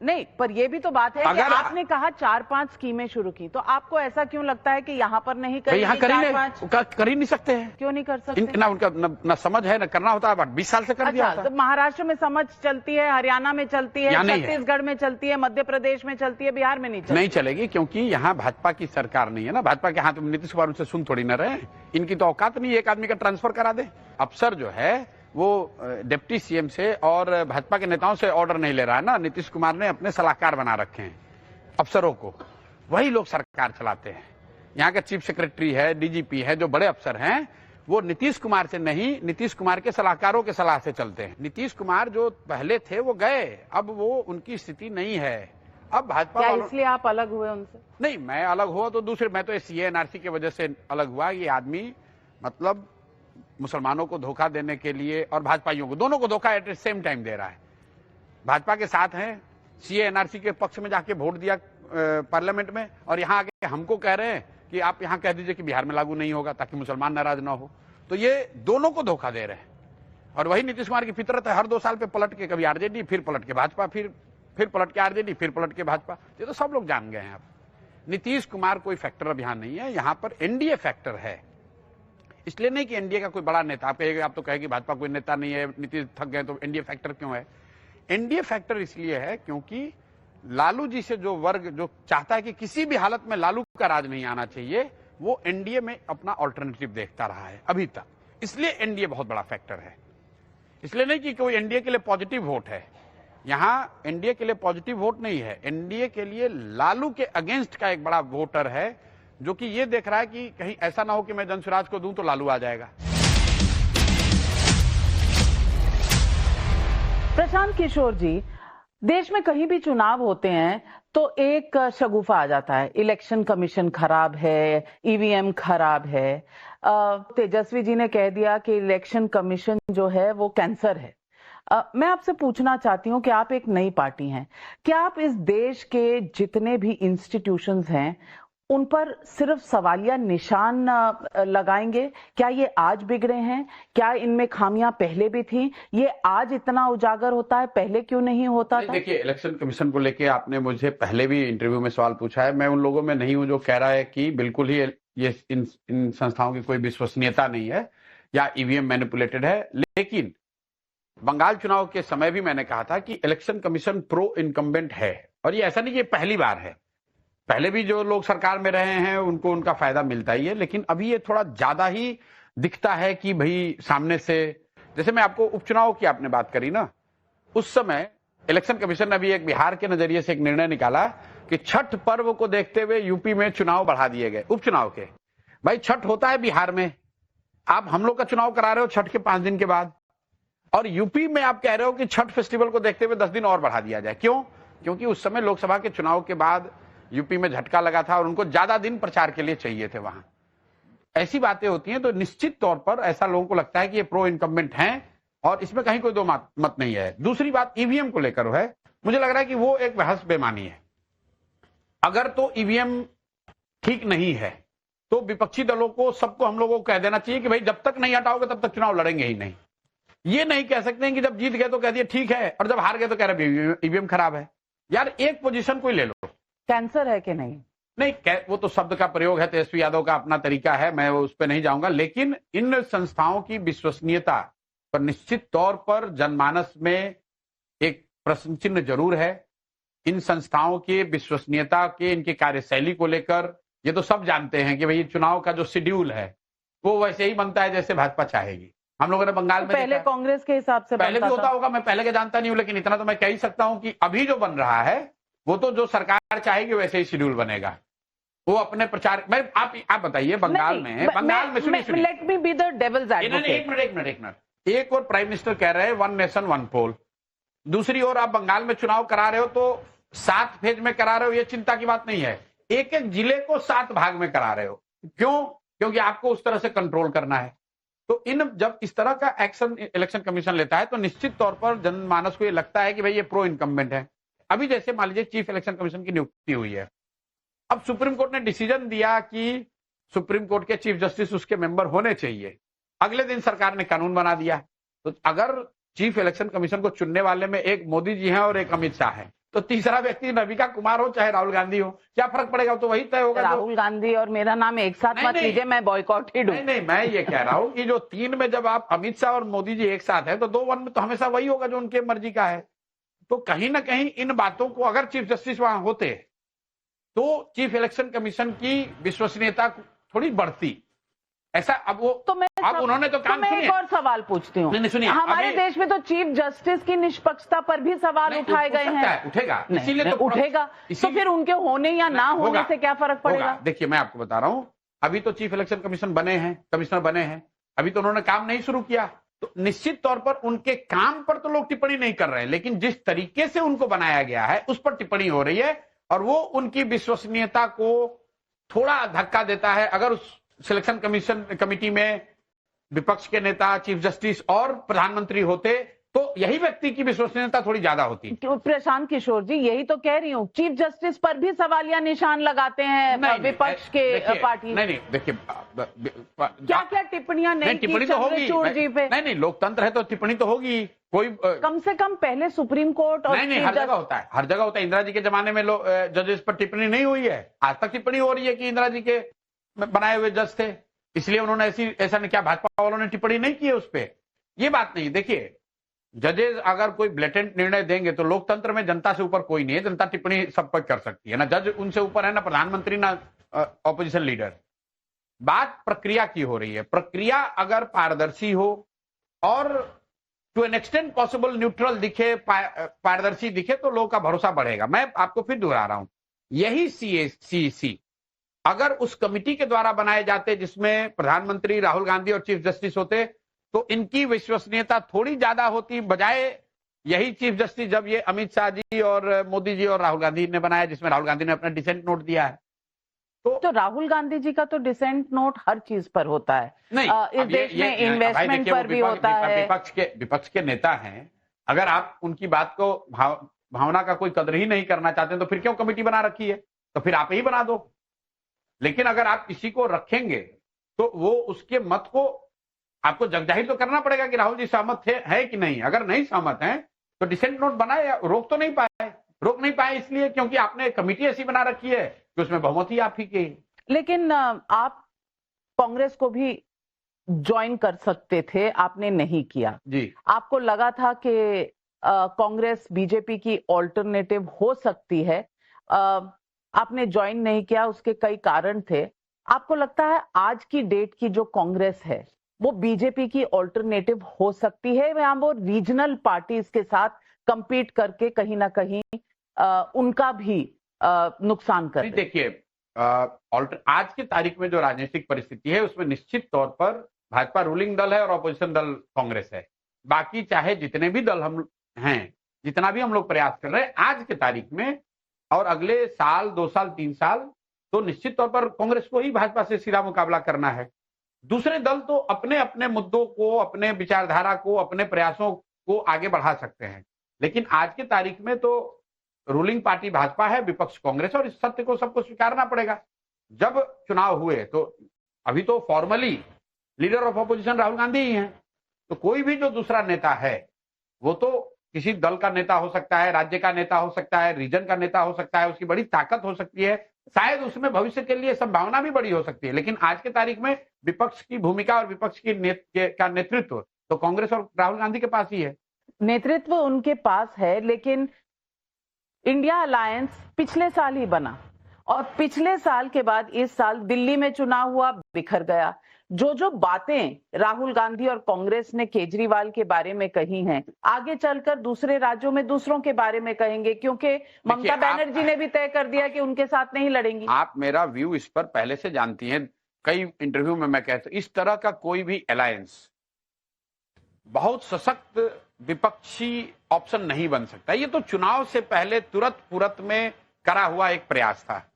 नहीं, पर यह भी तो बात है कि आपने कहा 4-5 स्कीमें शुरू की, तो आपको ऐसा क्यों लगता है कि यहाँ पर नहीं करेंगे? यहाँ कर ही नहीं सकते हैं। क्यों नहीं कर सकते? ना उनका न समझ है, न करना होता है। 20 साल से कर दिया अच्छा, तो महाराष्ट्र में समझ चलती है, हरियाणा में चलती है, छत्तीसगढ़ में चलती है, मध्य प्रदेश में चलती है, बिहार में नहीं चलेगी, क्योंकि यहाँ भाजपा की सरकार नहीं है ना। भाजपा के हाथ में नीतीश कुमार उनसे सुन थोड़ी न रहे। इनकी तो औकात नहीं, एक आदमी का ट्रांसफर करा दे। अफसर जो है वो डिप्टी सीएम से और भाजपा के नेताओं से ऑर्डर नहीं ले रहा है ना। नीतीश कुमार ने अपने सलाहकार बना रखे हैं अफसरों को, वही लोग सरकार चलाते हैं। यहाँ का चीफ सेक्रेटरी है, डीजीपी है, जो बड़े अफसर हैं, वो नीतीश कुमार से नहीं, नीतीश कुमार के सलाहकारों के सलाह से चलते हैं। नीतीश कुमार जो पहले थे वो गए, अब वो उनकी स्थिति नहीं है। अब भाजपा, इसलिए आप अलग हुए उनसे? नहीं, मैं अलग हुआ तो दूसरे, मैं तो सीए एनआरसी की वजह से अलग हुआ। ये आदमी मतलब मुसलमानों को धोखा देने के लिए और भाजपाइयों को, दोनों को धोखा एट द सेम टाइम दे रहा है। भाजपा के साथ हैं, सीए एनआरसी के पक्ष में जाके वोट दिया पार्लियामेंट में, और यहाँ आके हमको कह रहे हैं कि आप यहाँ कह दीजिए कि बिहार में लागू नहीं होगा ताकि मुसलमान नाराज ना हो। तो ये दोनों को धोखा दे रहे हैं। और वही नीतीश कुमार की फितरत है, हर 2 साल पे पलट के, कभी आरजेडी, फिर पलट के भाजपा, फिर पलट के आरजेडी, फिर पलट के भाजपा। ये तो सब लोग जान गए हैं। अब नीतीश कुमार कोई फैक्टर अब यहाँ नहीं है, यहाँ पर एनडीए फैक्टर है। इसलिए नहीं कि एनडीए का कोई बड़ा नेता, आप तो कहेंगे भाजपा कोई नेता नहीं है, नीतीश थक गए, तो एनडीए फैक्टर क्यों है? एनडीए फैक्टर इसलिए है क्योंकि लालू जी से जो वर्ग जो चाहता है कि किसी भी हालत में लालू का राज नहीं आना चाहिए, वो एनडीए में अपना ऑल्टरनेटिव देखता रहा है अभी तक। इसलिए एनडीए बहुत बड़ा फैक्टर है। इसलिए नहीं कि कोई एनडीए के लिए पॉजिटिव वोट है। यहां एनडीए के लिए पॉजिटिव वोट नहीं है, एनडीए के लिए लालू के अगेंस्ट का एक बड़ा वोटर है जो कि ये देख रहा है कि कहीं ऐसा ना हो कि मैं जनसुराज को दूं तो लालू आ जाएगा। प्रशांत किशोर जी, देश में कहीं भी चुनाव होते हैं तो एक शगुफा आ जाता है, इलेक्शन कमीशन खराब है, ईवीएम खराब है। तेजस्वी जी ने कह दिया कि इलेक्शन कमीशन जो है वो कैंसर है। मैं आपसे पूछना चाहती हूं कि आप एक नई पार्टी हैं, क्या आप इस देश के जितने भी इंस्टीट्यूशंस हैं उन पर सिर्फ सवालिया निशान लगाएंगे? क्या ये आज बिगड़े हैं? क्या इनमें खामियां पहले भी थी? ये आज इतना उजागर होता है, पहले क्यों नहीं होता था? देखिए, इलेक्शन कमीशन को लेके आपने मुझे पहले भी इंटरव्यू में सवाल पूछा है। मैं उन लोगों में नहीं हूं जो कह रहा है कि बिल्कुल ही ये इन संस्थाओं की कोई विश्वसनीयता नहीं है या ईवीएम मैनिपुलेटेड है। लेकिन बंगाल चुनाव के समय भी मैंने कहा था कि इलेक्शन कमीशन प्रो इनकम्बेंट है, और ये ऐसा नहीं कि ये पहली बार है। पहले भी जो लोग सरकार में रहे हैं उनको उनका फायदा मिलता ही है, लेकिन अभी ये थोड़ा ज्यादा ही दिखता है कि भाई सामने से, जैसे मैं आपको उपचुनाव की आपने बात करी ना, उस समय इलेक्शन कमीशन ने अभी एक बिहार के नजरिए से एक निर्णय निकाला कि छठ पर्व को देखते हुए यूपी में चुनाव बढ़ा दिए गए, उपचुनाव के। भाई छठ होता है बिहार में, आप हम लोग का चुनाव करा रहे हो छठ के 5 दिन के बाद, और यूपी में आप कह रहे हो कि छठ फेस्टिवल को देखते हुए 10 दिन और बढ़ा दिया जाए। क्यों? क्योंकि उस समय लोकसभा के चुनाव के बाद यूपी में झटका लगा था और उनको ज्यादा दिन प्रचार के लिए चाहिए थे वहां। ऐसी बातें होती हैं तो निश्चित तौर पर ऐसा लोगों को लगता है कि ये प्रो इनकम्बेंट हैं और इसमें कहीं कोई दो मत नहीं है। दूसरी बात ईवीएम को लेकर है, मुझे लग रहा है कि वो एक बहस बेमानी है। अगर तो ईवीएम ठीक नहीं है तो विपक्षी दलों को, सबको, हम लोगों को कह देना चाहिए कि भाई जब तक नहीं हटाओगे तब तक चुनाव लड़ेंगे ही नहीं। ये नहीं कह सकते हैं कि जब जीत गए तो कह दिए ठीक है और जब हार गए तो कह रहे ईवीएम खराब है। यार एक पोजीशन कोई ले लो, कैंसर है कि नहीं? नहीं, वो तो शब्द का प्रयोग है, तेजस्वी यादव का अपना तरीका है, मैं उस पर नहीं जाऊंगा। लेकिन इन संस्थाओं की विश्वसनीयता पर निश्चित तौर पर जनमानस में एक प्रश्न चिन्ह जरूर है। इन संस्थाओं की विश्वसनीयता के, इनकी कार्यशैली को लेकर ये तो सब जानते हैं कि भाई चुनाव का जो शेड्यूल है वो वैसे ही बनता है जैसे भाजपा चाहेगी। हम लोगों ने बंगाल में पहले कांग्रेस के हिसाब से पहले भी होता होगा, मैं पहले के जानता नहीं हूं, लेकिन इतना तो मैं कह ही सकता हूं कि अभी जो बन रहा है वो तो जो सरकार चाहेगी वैसे ही शेड्यूल बनेगा। वो अपने प्रचार में, आप बताइए बंगाल में सुनिए, let me be the devil's advocate. एक मिनट। एक और प्राइम मिनिस्टर कह रहे हैं 1 नेशन 1 पोल, दूसरी ओर आप बंगाल में चुनाव करा रहे हो तो 7 फेज में करा रहे हो, ये चिंता की बात नहीं है। एक एक जिले को 7 भाग में करा रहे हो, क्यों? क्योंकि आपको उस तरह से कंट्रोल करना है। तो जब इस तरह का एक्शन इलेक्शन कमीशन लेता है तो निश्चित तौर पर जनमानस को ये लगता है कि भाई ये प्रो इनकम्बेंट है। अभी जैसे मान लीजिए चीफ इलेक्शन कमीशन की नियुक्ति हुई है, अब सुप्रीम कोर्ट ने डिसीजन दिया कि सुप्रीम कोर्ट के चीफ जस्टिस उसके मेंबर होने चाहिए। अगले दिन सरकार ने कानून बना दिया। तो अगर चीफ इलेक्शन कमीशन को चुनने वाले में एक मोदी जी हैं और एक अमित शाह है, तो तीसरा व्यक्ति नविका कुमार हो चाहे राहुल गांधी हो, क्या फर्क पड़ेगा? तो वही तय होगा। राहुल गांधी और मेरा नाम एक साथ मत लीजिए, मैं बॉयकॉट ही दूं। नहीं, मैं ये कह रहा हूं कि जो 3 में जब आप अमित शाह और मोदी जी एक साथ है तो 2-1 में तो हमेशा वही होगा जो उनके मर्जी का है। तो कहीं ना कहीं इन बातों को, अगर चीफ जस्टिस वहां होते तो चीफ इलेक्शन कमीशन की विश्वसनीयता थोड़ी बढ़ती। ऐसा अब वो तो मैं अब उन्होंने तो काम, मैं एक और सवाल पूछती हूँ। सुनिए, हमारे देश में तो चीफ जस्टिस की निष्पक्षता पर भी सवाल उठाए गए हैं। उठेगा, इसीलिए तो उठेगा। तो फिर उनके होने या ना होने से क्या फर्क पड़ेगा? देखिए, मैं आपको बता रहा हूं, अभी तो चीफ इलेक्शन कमीशन बने हैं, कमिश्नर बने हैं, अभी तो उन्होंने काम नहीं शुरू किया। तो निश्चित तौर पर उनके काम पर तो लोग टिप्पणी नहीं कर रहे हैं, लेकिन जिस तरीके से उनको बनाया गया है उस पर टिप्पणी हो रही है और वो उनकी विश्वसनीयता को थोड़ा धक्का देता है। अगर उस सिलेक्शन कमीशन कमेटी में विपक्ष के नेता, चीफ जस्टिस और प्रधानमंत्री होते तो यही व्यक्ति की विश्वसनीयता थोड़ी ज्यादा होती। प्रशांत किशोर जी, यही तो कह रही हूँ, चीफ जस्टिस पर भी सवालिया निशान लगाते हैं विपक्ष के पार्टी। नहीं, देखिए क्या क्या टिप्पणियां नहीं की चंद्रचूड़ जी पे? नहीं, लोकतंत्र है तो टिप्पणी तो होगी। कोई कम से कम पहले सुप्रीम कोर्ट और नहीं, हर जगह होता है, हर जगह होता है। इंदिरा जी के जमाने में जजेस पर टिप्पणी नहीं हुई है, आज तक टिप्पणी हो रही है कि इंदिरा जी के बनाए हुए जज थे, इसलिए उन्होंने ऐसा नहीं किया। भाजपा वालों ने टिप्पणी नहीं की है उस पर, ये बात नहीं। देखिए, जजेस अगर कोई ब्लेटेंट निर्णय देंगे तो लोकतंत्र में जनता से ऊपर कोई नहीं है, जनता टिप्पणी सब पर कर सकती है, ना जज उनसे ऊपर है, ना प्रधानमंत्री, ना ऑपोजिशन लीडर। बात प्रक्रिया की हो रही है। प्रक्रिया अगर पारदर्शी हो और to an extent possible neutral दिखे, पारदर्शी दिखे, तो लोगों का भरोसा बढ़ेगा। मैं आपको फिर दोहरा रहा हूं, यही CEC अगर उस कमिटी के द्वारा बनाए जाते जिसमें प्रधानमंत्री राहुल गांधी और चीफ जस्टिस होते तो इनकी विश्वसनीयता थोड़ी ज्यादा होती, बजाय यही चीफ जस्टिस जब ये अमित शाह जी और मोदी जी और राहुल गांधी ने बनाया, जिसमें राहुल गांधी ने अपना डिसेंट नोट दिया है। तो राहुल गांधी जी का तो डिसेंट नोट हर चीज पर होता है। नहीं, इस देश में इन्वेस्टमेंट पर भी होता है। विपक्ष के नेता हैं, अगर आप उनकी बात को भावना का कोई कदर ही नहीं करना चाहते तो फिर क्यों कमेटी बना रखी है? तो फिर आप ही बना दो। लेकिन अगर आप किसी को रखेंगे तो वो उसके मत को आपको जगजाहिर तो करना पड़ेगा कि राहुल जी सहमत है कि नहीं। अगर नहीं सहमत हैं तो डिसेंट नोट बनाए, रोक तो नहीं पाए इसलिए क्योंकि आपने कमेटी ऐसी बना रखी है कि उसमें बहुमत ही आप ही की। लेकिन आप कांग्रेस को भी ज्वाइन कर सकते थे, आपने नहीं किया जी। आपको लगा था कि कांग्रेस बीजेपी की ऑल्टरनेटिव हो सकती है, आपने ज्वाइन नहीं किया, उसके कई कारण थे। आपको लगता है आज की डेट की जो कांग्रेस है वो बीजेपी की ऑल्टरनेटिव हो सकती है या वो रीजनल पार्टीज के साथ कंपीट करके कहीं ना कहीं उनका भी नुकसान कर? देखिए, आज की तारीख में जो राजनीतिक परिस्थिति है उसमें निश्चित तौर पर भाजपा रूलिंग दल है और ऑपोजिशन दल कांग्रेस है। बाकी चाहे जितने भी दल हम हैं, जितना भी हम लोग प्रयास कर रहे हैं आज की तारीख में और अगले साल 2 साल 3 साल तो निश्चित तौर पर कांग्रेस को ही भाजपा से सीधा मुकाबला करना है। दूसरे दल तो अपने अपने मुद्दों को, अपने विचारधारा को, अपने प्रयासों को आगे बढ़ा सकते हैं, लेकिन आज की तारीख में तो रूलिंग पार्टी भाजपा है, विपक्ष कांग्रेस, और इस सत्य को सबको स्वीकारना पड़ेगा। जब चुनाव हुए तो अभी तो formally leader of opposition Rahul Gandhi ही हैं, तो कोई भी जो दूसरा नेता है वो तो किसी दल का नेता हो सकता है, राज्य का नेता हो सकता है, रीजन का नेता हो सकता है, उसकी बड़ी ताकत हो सकती है, शायद उसमें भविष्य के लिए संभावना भी बड़ी हो सकती है। लेकिन आज की तारीख में विपक्ष की भूमिका और विपक्ष की का नेतृत्व तो कांग्रेस और राहुल गांधी के पास ही है। नेतृत्व उनके पास है, लेकिन इंडिया अलायंस पिछले साल ही बना और पिछले साल के बाद इस साल दिल्ली में चुनाव हुआ, बिखर गया। जो बातें राहुल गांधी और कांग्रेस ने केजरीवाल के बारे में कही हैं, आगे चलकर दूसरे राज्यों में दूसरों के बारे में कहेंगे, क्योंकि ममता बनर्जी ने भी तय कर दिया कि उनके साथ नहीं लड़ेंगी। आप मेरा व्यू इस पर पहले से जानती हैं, कई इंटरव्यू में मैं कहता हूं इस तरह का कोई भी अलायंस बहुत सशक्त विपक्षी ऑप्शन नहीं बन सकता। ये तो चुनाव से पहले तुरंत में करा हुआ एक प्रयास था।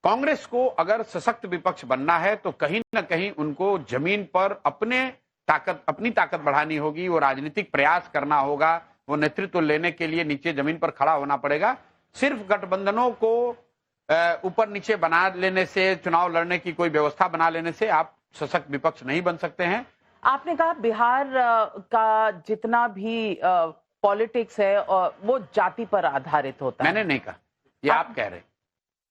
कांग्रेस को अगर सशक्त विपक्ष बनना है तो कहीं ना कहीं उनको जमीन पर अपनी ताकत बढ़ानी होगी, वो राजनीतिक प्रयास करना होगा, वो नेतृत्व लेने के लिए नीचे जमीन पर खड़ा होना पड़ेगा। सिर्फ गठबंधनों को ऊपर नीचे बना लेने से, चुनाव लड़ने की कोई व्यवस्था बना लेने से आप सशक्त विपक्ष नहीं बन सकते हैं। आपने कहा बिहार का जितना भी पॉलिटिक्स है वो जाति पर आधारित होता है। मैंने नहीं कहा, ये आप कह रहे।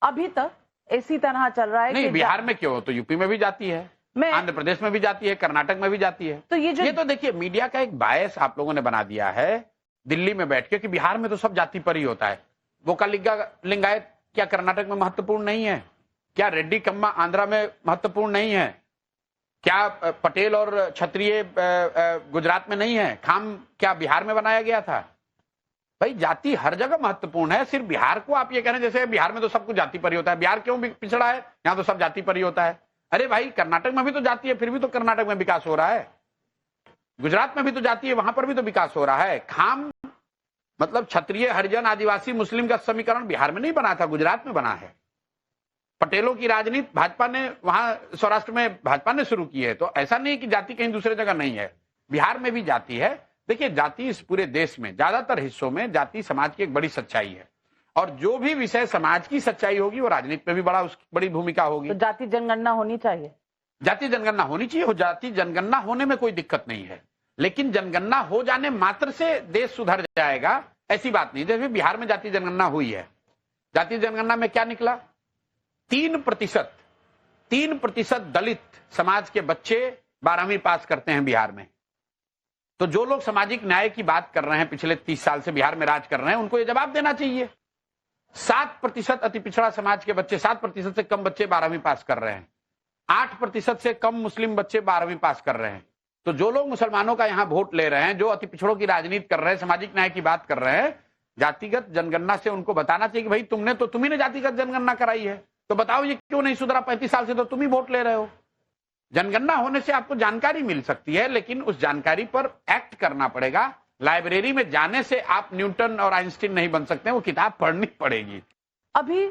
अभी तक इसी तरह चल रहा है। नहीं, बिहार में क्यों, तो यूपी में भी जाती है, आंध्र प्रदेश में भी जाती है, कर्नाटक में भी जाती है। तो ये तो देखिए मीडिया का एक बायस आप लोगों ने बना दिया है दिल्ली में बैठ के कि बिहार में तो सब जाति पर ही होता है। वो का लिंगायत क्या कर्नाटक में महत्वपूर्ण नहीं है? क्या रेड्डी कम्मा आंध्रा में महत्वपूर्ण नहीं है? क्या पटेल और क्षत्रिय गुजरात में नहीं है? खाम क्या बिहार में बनाया गया था? भाई जाति हर जगह महत्वपूर्ण है। सिर्फ बिहार को आप ये कह रहे हैं जैसे बिहार में तो सब कुछ जाति पर ही होता है, बिहार क्यों पिछड़ा है, यहाँ तो सब जाति पर ही होता है। अरे भाई कर्नाटक में भी तो जाति है, फिर भी तो कर्नाटक में विकास हो रहा है। गुजरात में भी तो जाति है, वहां पर भी तो विकास हो रहा है। खाम मतलब क्षत्रिय हरिजन आदिवासी मुस्लिम का समीकरण बिहार में नहीं बना था, गुजरात में बना है। पटेलों की राजनीति भाजपा ने वहां सौराष्ट्र में भाजपा ने शुरू की है। तो ऐसा नहीं कि जाति कहीं दूसरे जगह नहीं है, बिहार में भी जाति है। देखिए जाति इस पूरे देश में ज्यादातर हिस्सों में जाति समाज की एक बड़ी सच्चाई है, और जो भी विषय समाज की सच्चाई होगी वो राजनीति में भी उसकी बड़ी भूमिका होगी। तो जाति जनगणना होनी चाहिए, जाति जनगणना होनी चाहिए। हो जाति जनगणना होने में कोई दिक्कत नहीं है, लेकिन जनगणना हो जाने मात्र से देश सुधर जाएगा ऐसी बात नहीं। जैसे बिहार में जाति जनगणना हुई है, जाति जनगणना में क्या निकला? 3% दलित समाज के बच्चे 12वीं पास करते हैं बिहार में। तो जो लोग सामाजिक न्याय की बात कर रहे हैं, पिछले 30 साल से बिहार में राज कर रहे हैं, उनको ये जवाब देना चाहिए। 7% अति पिछड़ा समाज के बच्चे, 7% से कम बच्चे 12वीं पास कर रहे हैं। 8% से कम मुस्लिम बच्चे 12वीं पास कर रहे हैं। तो जो लोग मुसलमानों का यहाँ वोट ले रहे हैं, जो अति पिछड़ों की राजनीति कर रहे हैं, सामाजिक न्याय की बात कर रहे हैं, जातिगत जनगणना से उनको बताना चाहिए कि भाई तुम्ही ने जातिगत जनगणना कराई है, तो बताओ ये क्यों नहीं सुधरा? 35 साल से तो तुम ही वोट ले रहे हो। जनगणना होने से आपको जानकारी मिल सकती है, लेकिन उस जानकारी पर एक्ट करना पड़ेगा। लाइब्रेरी में जाने से आप न्यूटन और आइंस्टीन नहीं बन सकते, वो किताब पढ़नी पड़ेगी। अभी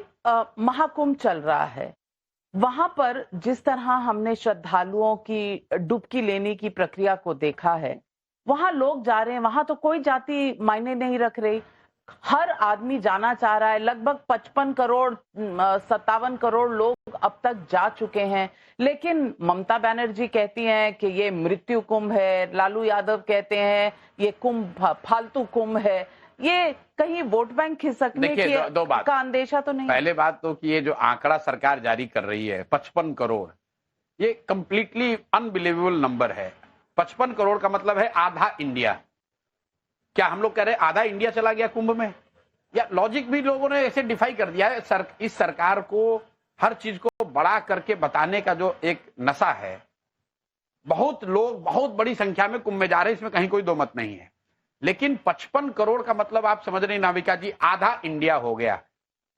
महाकुंभ चल रहा है, वहां पर जिस तरह हमने श्रद्धालुओं की डुबकी लेने की प्रक्रिया को देखा है, वहां लोग जा रहे हैं, वहां तो कोई जाति मायने नहीं रख रही, हर आदमी जाना चाह रहा है। लगभग 55 करोड़ 57 करोड़ लोग अब तक जा चुके हैं, लेकिन ममता बनर्जी कहती हैं कि ये मृत्यु कुंभ है, लालू यादव कहते हैं ये कुंभ फालतू कुंभ है। ये कहीं वोट बैंक खिसकने की दो बात का अंदेशा तो नहीं? पहले बात तो कि ये जो आंकड़ा सरकार जारी कर रही है 55 करोड़, ये कंप्लीटली अनबिलीवेबल नंबर है। 55 करोड़ का मतलब है आधा इंडिया। क्या हम लोग कह रहे हैं आधा इंडिया चला गया कुंभ में? या लॉजिक भी लोगों ने ऐसे डिफाई कर दिया है। इस सरकार को हर चीज को बड़ा करके बताने का जो एक नशा है, बहुत लोग बहुत बड़ी संख्या में कुंभ में जा रहे हैं, इसमें कहीं कोई दो मत नहीं है। लेकिन 55 करोड़ का मतलब आप समझ रहे हैं नाविका जी, आधा इंडिया हो गया।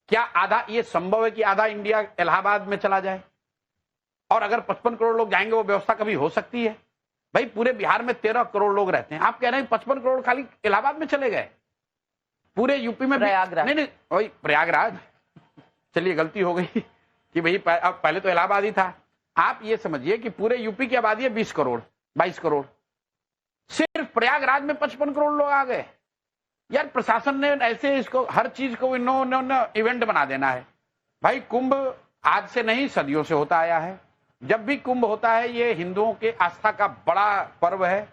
क्या आधा, ये संभव है कि आधा इंडिया इलाहाबाद में चला जाए? और अगर 55 करोड़ लोग जाएंगे वो व्यवस्था कभी हो सकती है? भाई पूरे बिहार में 13 करोड़ लोग रहते हैं, आप कह रहे हैं 55 करोड़ खाली इलाहाबाद में चले गए? पूरे यूपी में प्रयागराज, नहीं वही प्रयागराज, चलिए गलती हो गई कि भाई अब पहले तो इलाहाबाद ही था। आप ये समझिए कि पूरे यूपी की आबादी है 20 करोड़ 22 करोड़, सिर्फ प्रयागराज में 55 करोड़ लोग आ गए। यार प्रशासन ने ऐसे इसको हर चीज को इन्होंने इवेंट बना देना है। भाई कुंभ आज से नहीं सदियों से होता आया है। जब भी कुंभ होता है ये हिंदुओं के आस्था का बड़ा पर्व है,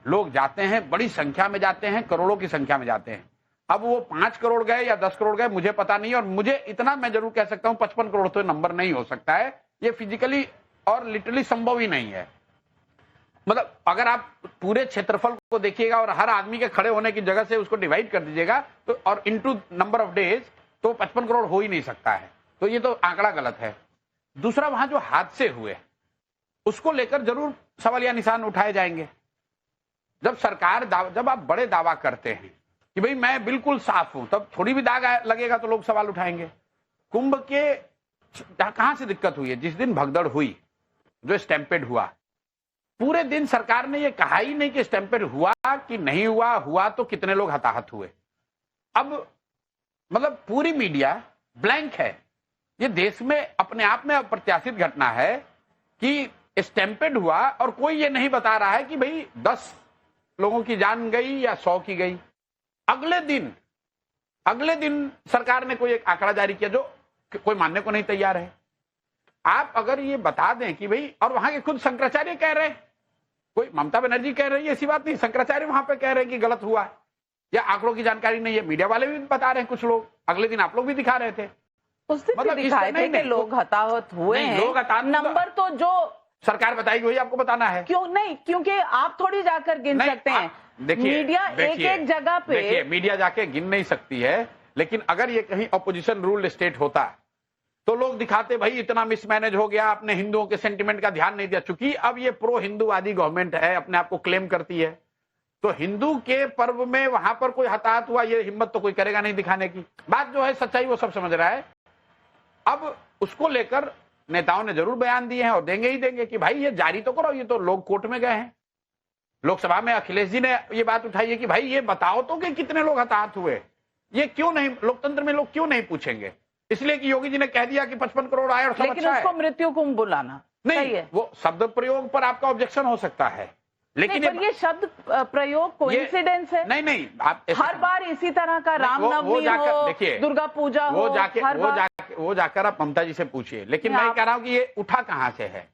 लोग जाते हैं, बड़ी संख्या में जाते हैं, करोड़ों की संख्या में जाते हैं। अब वो 5 करोड़ गए या 10 करोड़ गए मुझे पता नहीं, और मुझे इतना मैं जरूर कह सकता हूं 55 करोड़ तो नंबर नहीं हो सकता है। ये फिजिकली और लिटरली संभव ही नहीं है। मतलब अगर आप पूरे क्षेत्रफल को देखिएगा और हर आदमी के खड़े होने की जगह से उसको डिवाइड कर दीजिएगा तो, और इनटू नंबर ऑफ डेज, तो 55 करोड़ हो ही नहीं सकता है। तो ये तो आंकड़ा गलत है। दूसरा, वहां जो हादसे हुए उसको लेकर जरूर सवालिया निशान उठाए जाएंगे। जब आप बड़े दावा करते हैं कि भाई मैं बिल्कुल साफ हूं, तब थोड़ी भी दाग लगेगा तो लोग सवाल उठाएंगे। कुंभ के कहां से दिक्कत हुई है? जिस दिन भगदड़ हुई, जो स्टैंपेड हुआ, पूरे दिन सरकार ने यह कहा ही नहीं कि स्टैंपेड हुआ कि नहीं हुआ, हुआ तो कितने लोग हताहत हुए। अब मतलब पूरी मीडिया ब्लैंक है। ये देश में अपने आप में अप्रत्याशित घटना है कि स्टैंपेड हुआ और कोई ये नहीं बता रहा है कि भाई 10 लोगों की जान गई या 100 की गई। अगले दिन सरकार ने कोई एक आंकड़ा जारी किया जो कोई मानने को नहीं तैयार है। आप अगर ये बता दें कि भाई, और वहां के खुद शंकराचार्य कह रहे हैं, कोई ममता बनर्जी कह रही है ऐसी बात नहीं, शंकराचार्य वहां पे कह रहे हैं कि गलत हुआ या आंकड़ों की जानकारी नहीं है। मीडिया वाले भी बता रहे हैं, कुछ लोग अगले दिन आप लोग भी दिखा रहे थे, उस दिन मतलब दिखाए थे कि लोग हताहत हुए हैं। लोग हताहत, नंबर तो जो सरकार बताएगी वही आपको बताना है। क्यों नहीं? क्योंकि आप थोड़ी जाकर गिन सकते हैं। देखिए, मीडिया एक जगह पे, देखिए मीडिया जाके गिन नहीं सकती है, लेकिन अगर ये कहीं ऑपोजिशन रूल स्टेट होता तो लोग दिखाते भाई इतना मिसमैनेज हो गया, आपने हिंदुओं के सेंटिमेंट का ध्यान नहीं दिया। चूंकि अब ये प्रो हिंदूवादी गवर्नमेंट है, अपने आप को क्लेम करती है, तो हिंदू के पर्व में वहां पर कोई हताहत हुआ ये हिम्मत तो कोई करेगा नहीं दिखाने की। बात जो है सच्चाई वो सब समझ रहा है। अब उसको लेकर नेताओं ने जरूर बयान दिए हैं और देंगे ही देंगे कि भाई ये जारी तो करो। ये तो लोग कोर्ट में गए हैं, लोकसभा में अखिलेश जी ने ये बात उठाई है कि भाई ये बताओ तो कि कितने लोग हताहत हुए। ये क्यों नहीं, लोकतंत्र में लोग क्यों नहीं पूछेंगे? इसलिए कि योगी जी ने कह दिया कि 55 करोड़ आए और सब लेकिन अच्छा उसको है। मृत्यु कुंभ बुलाना नहीं है। वो शब्द प्रयोग पर आपका ऑब्जेक्शन हो सकता है, लेकिन नहीं, ये शब्द प्रयोग कोइंसिडेंस है। नहीं, आप हर बार इसी तरह का रामनवमी हो, देखिए दुर्गा पूजा हो, वो जाकर आप ममता जी से पूछिए। लेकिन मैं कह रहा हूं कि ये उठा कहां से है।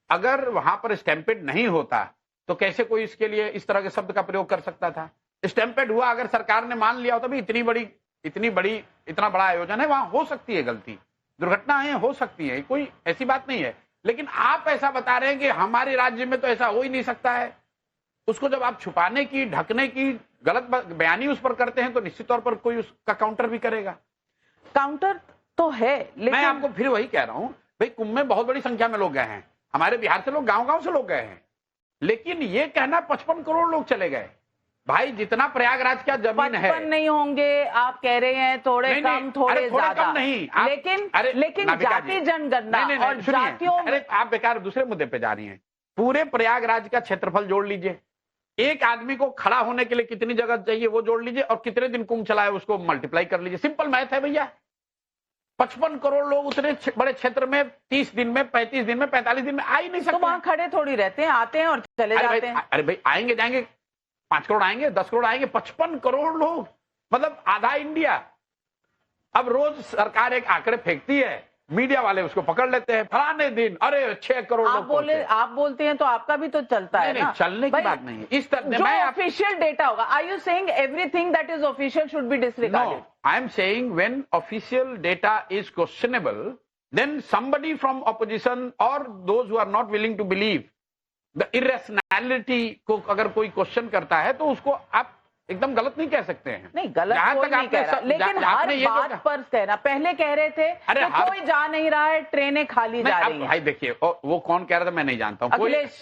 अगर वहां पर स्टैंपेड नहीं होता तो कैसे कोई इसके लिए इस तरह के शब्द का प्रयोग कर सकता था? स्टैंपेड हुआ, अगर सरकार ने मान लिया होता भी इतना बड़ा आयोजन है, वहां हो सकती है गलती, दुर्घटनाएं हो सकती है, कोई ऐसी बात नहीं है। लेकिन आप ऐसा बता रहे हैं कि हमारे राज्य में तो ऐसा हो ही नहीं सकता है। उसको जब आप छुपाने की, ढकने की गलत बयानी उस पर करते हैं तो निश्चित तौर पर कोई उसका काउंटर भी करेगा। काउंटर तो है, लेकिन मैं आपको फिर वही कह रहा हूं, भाई कुंभ में बहुत बड़ी संख्या में लोग गए हैं, हमारे बिहार से लोग, गांव-गांव से लोग गए हैं, लेकिन ये कहना 55 करोड़ लोग चले गए, भाई जितना प्रयागराज का जमीन है 55 नहीं होंगे आप कह रहे हैं, थोड़े नहीं, कम नहीं, थोड़े अरे थोड़े ज्यादा कम नहीं आप, लेकिन नाविका जी, जाति जनगणना नहीं, नहीं, और सुनिए, जातियों अरे आप बेकार दूसरे मुद्दे पे जा रही हैं। पूरे प्रयागराज का क्षेत्रफल जोड़ लीजिए, एक आदमी को खड़ा होने के लिए कितनी जगह चाहिए वो जोड़ लीजिए, और कितने दिन कुंभ चला है उसको मल्टीप्लाई कर लीजिए। सिंपल मैथ है भैया। 55 करोड़ लोग उतने बड़े क्षेत्र में 30 दिन में, 35 दिन में, 45 दिन में आ ही नहीं तो सकते। वहां खड़े थोड़ी रहते हैं, आते हैं और चले जाते हैं। अरे भाई आएंगे जाएंगे, 5 करोड़ आएंगे, 10 करोड़ आएंगे, 55 करोड़ लोग मतलब आधा इंडिया। अब रोज सरकार एक आंकड़े फेंकती है, मीडिया वाले उसको पकड़ लेते हैं, फलाने दिन अरे 6 करोड़ लोग पहुंचे। आप बोलते हैं तो आपका भी तो चलता है ना। चलने की बात नहीं है इस तरह। जो ऑफिशियल डेटा होगा, are you saying everything that is official should be disregarded? I am saying when official data is questionable, then somebody from opposition or those who are not willing to believe the irrationality को अगर कोई question करता है तो उसको आप एकदम गलत नहीं कह सकते हैं। नहीं गलत कोई नहीं कह रहा, लेकिन हर बात पर कहना, पहले कह रहे थे कि कोई जा नहीं रहा है, ट्रेनें खाली जा रही हैं। भाई देखिए वो कौन कह रहा था मैं नहीं जानता हूँ।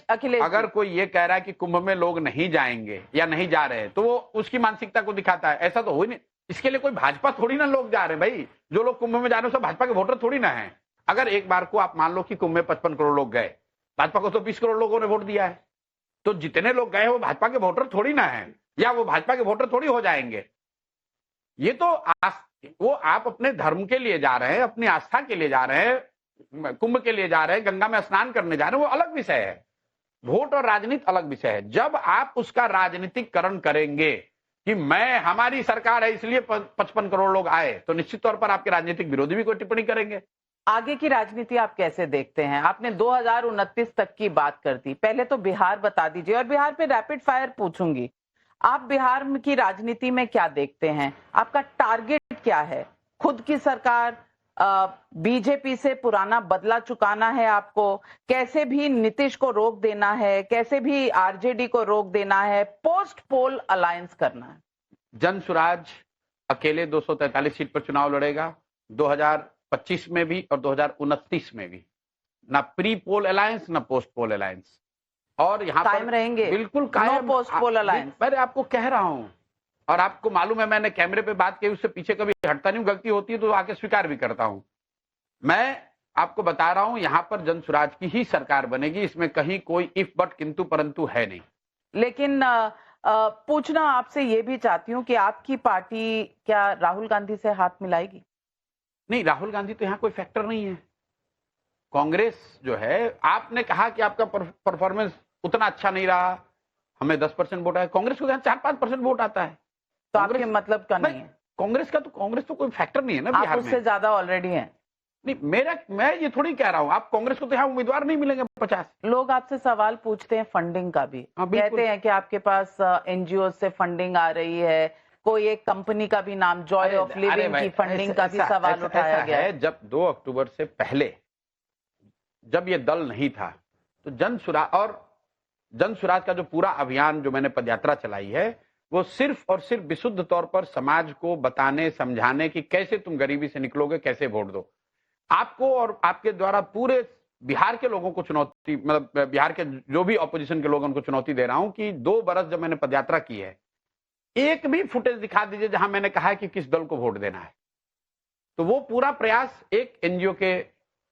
अखिलेश अगर कोई ये कह रहा है कि कुंभ में लोग नहीं जाएंगे या नहीं जा रहे हैं तो वो उसकी मानसिकता को दिखाता है। ऐसा तो हो ही नहीं। इसके लिए कोई भाजपा थोड़ी ना लोग जा रहे हैं भाई। जो लोग कुंभ में जा रहे हैं सब भाजपा के वोटर थोड़ी ना है। अगर एक बार को आप मान लो कि कुंभ में 55 करोड़ लोग गए, भाजपा को तो 20 करोड़ लोगों ने वोट दिया है, तो जितने लोग गए वो भाजपा के वोटर थोड़ी ना है, या वो भाजपा के वोटर थोड़ी हो जाएंगे। ये तो वो आप अपने धर्म के लिए जा रहे हैं, अपनी आस्था के लिए जा रहे हैं, कुंभ के लिए जा रहे हैं, गंगा में स्नान करने जा रहे हैं, वो अलग विषय है। वोट और राजनीति अलग विषय है। जब आप उसका राजनीतिकरण करेंगे कि हमारी सरकार है इसलिए 55 करोड़ लोग आए, तो निश्चित तौर पर आपके राजनीतिक विरोधी भी कोई टिप्पणी करेंगे। आगे की राजनीति आप कैसे देखते हैं? आपने 2029 तक की बात कर दी, पहले तो बिहार बता दीजिए, और बिहार पे रैपिड फायर पूछूंगी। आप बिहार की राजनीति में क्या देखते हैं? आपका टारगेट क्या है? खुद की सरकार, बीजेपी से पुराना बदला चुकाना है आपको, कैसे भी नीतीश को रोक देना है, कैसे भी आरजेडी को रोक देना है, पोस्ट पोल अलायंस करना है? जन स्वराज अकेले 243 सीट पर चुनाव लड़ेगा 2025 में भी और 2029 में भी। ना प्री पोल अलायंस ना पोस्ट पोल अलायंस। और यहाँ कायम रहेंगे, बिल्कुल कायम। No post poll alliance. मैं आपको कह रहा हूं, और आपको मालूम है मैंने कैमरे पे बात की, उससे पीछे कभी हटता नहीं हूं। गलती होती है तो आके स्वीकार भी करता हूं। मैं आपको बता रहा हूं यहां पर जन स्वराज की ही सरकार बनेगी, इसमें कहीं कोई इफ बट किंतु परंतु है नहीं। लेकिन पूछना आपसे ये भी चाहती हूँ कि आपकी पार्टी क्या राहुल गांधी से हाथ मिलाएगी? नहीं, राहुल गांधी तो यहाँ कोई फैक्टर नहीं है। कांग्रेस जो है, आपने कहा कि आपका परफॉर्मेंस उतना अच्छा नहीं रहा, हमें 10% वोट आया, कांग्रेस को 4-5% वोट आता है। तो आपके मतलब का नहीं है कांग्रेस का? तो कांग्रेस तो कोई फैक्टर नहीं है ना बिहार में। उससे ज्यादा ऑलरेडी है। नहीं, मैं ये थोड़ी कह रहा हूं आप कांग्रेस को तो यहाँ उम्मीदवार नहीं मिलेंगे 50। लोग आपसे सवाल पूछते हैं फंडिंग का भी। कहते हैं कि आपके पास एनजीओ से फंडिंग आ रही है, कोई एक कंपनी का भी नाम जॉय ऑफ लिविंग की फंडिंग का भी सवाल उठाया गया है। जब 2 अक्टूबर से पहले जब ये दल नहीं था तो जन स्वराज का जो पूरा अभियान जो मैंने पदयात्रा चलाई है वो सिर्फ और सिर्फ विशुद्ध तौर पर समाज को बताने समझाने की कैसे तुम गरीबी से निकलोगे, कैसे वोट दो। आपको और आपके द्वारा पूरे बिहार के लोगों को चुनौती, मतलब बिहार के जो भी ऑपोजिशन के लोग उनको चुनौती दे रहा हूं कि 2 बरस जब मैंने पदयात्रा की है, एक भी फुटेज दिखा दीजिए जहां मैंने कहा है कि किस दल को वोट देना है। तो वो पूरा प्रयास एक एनजीओ के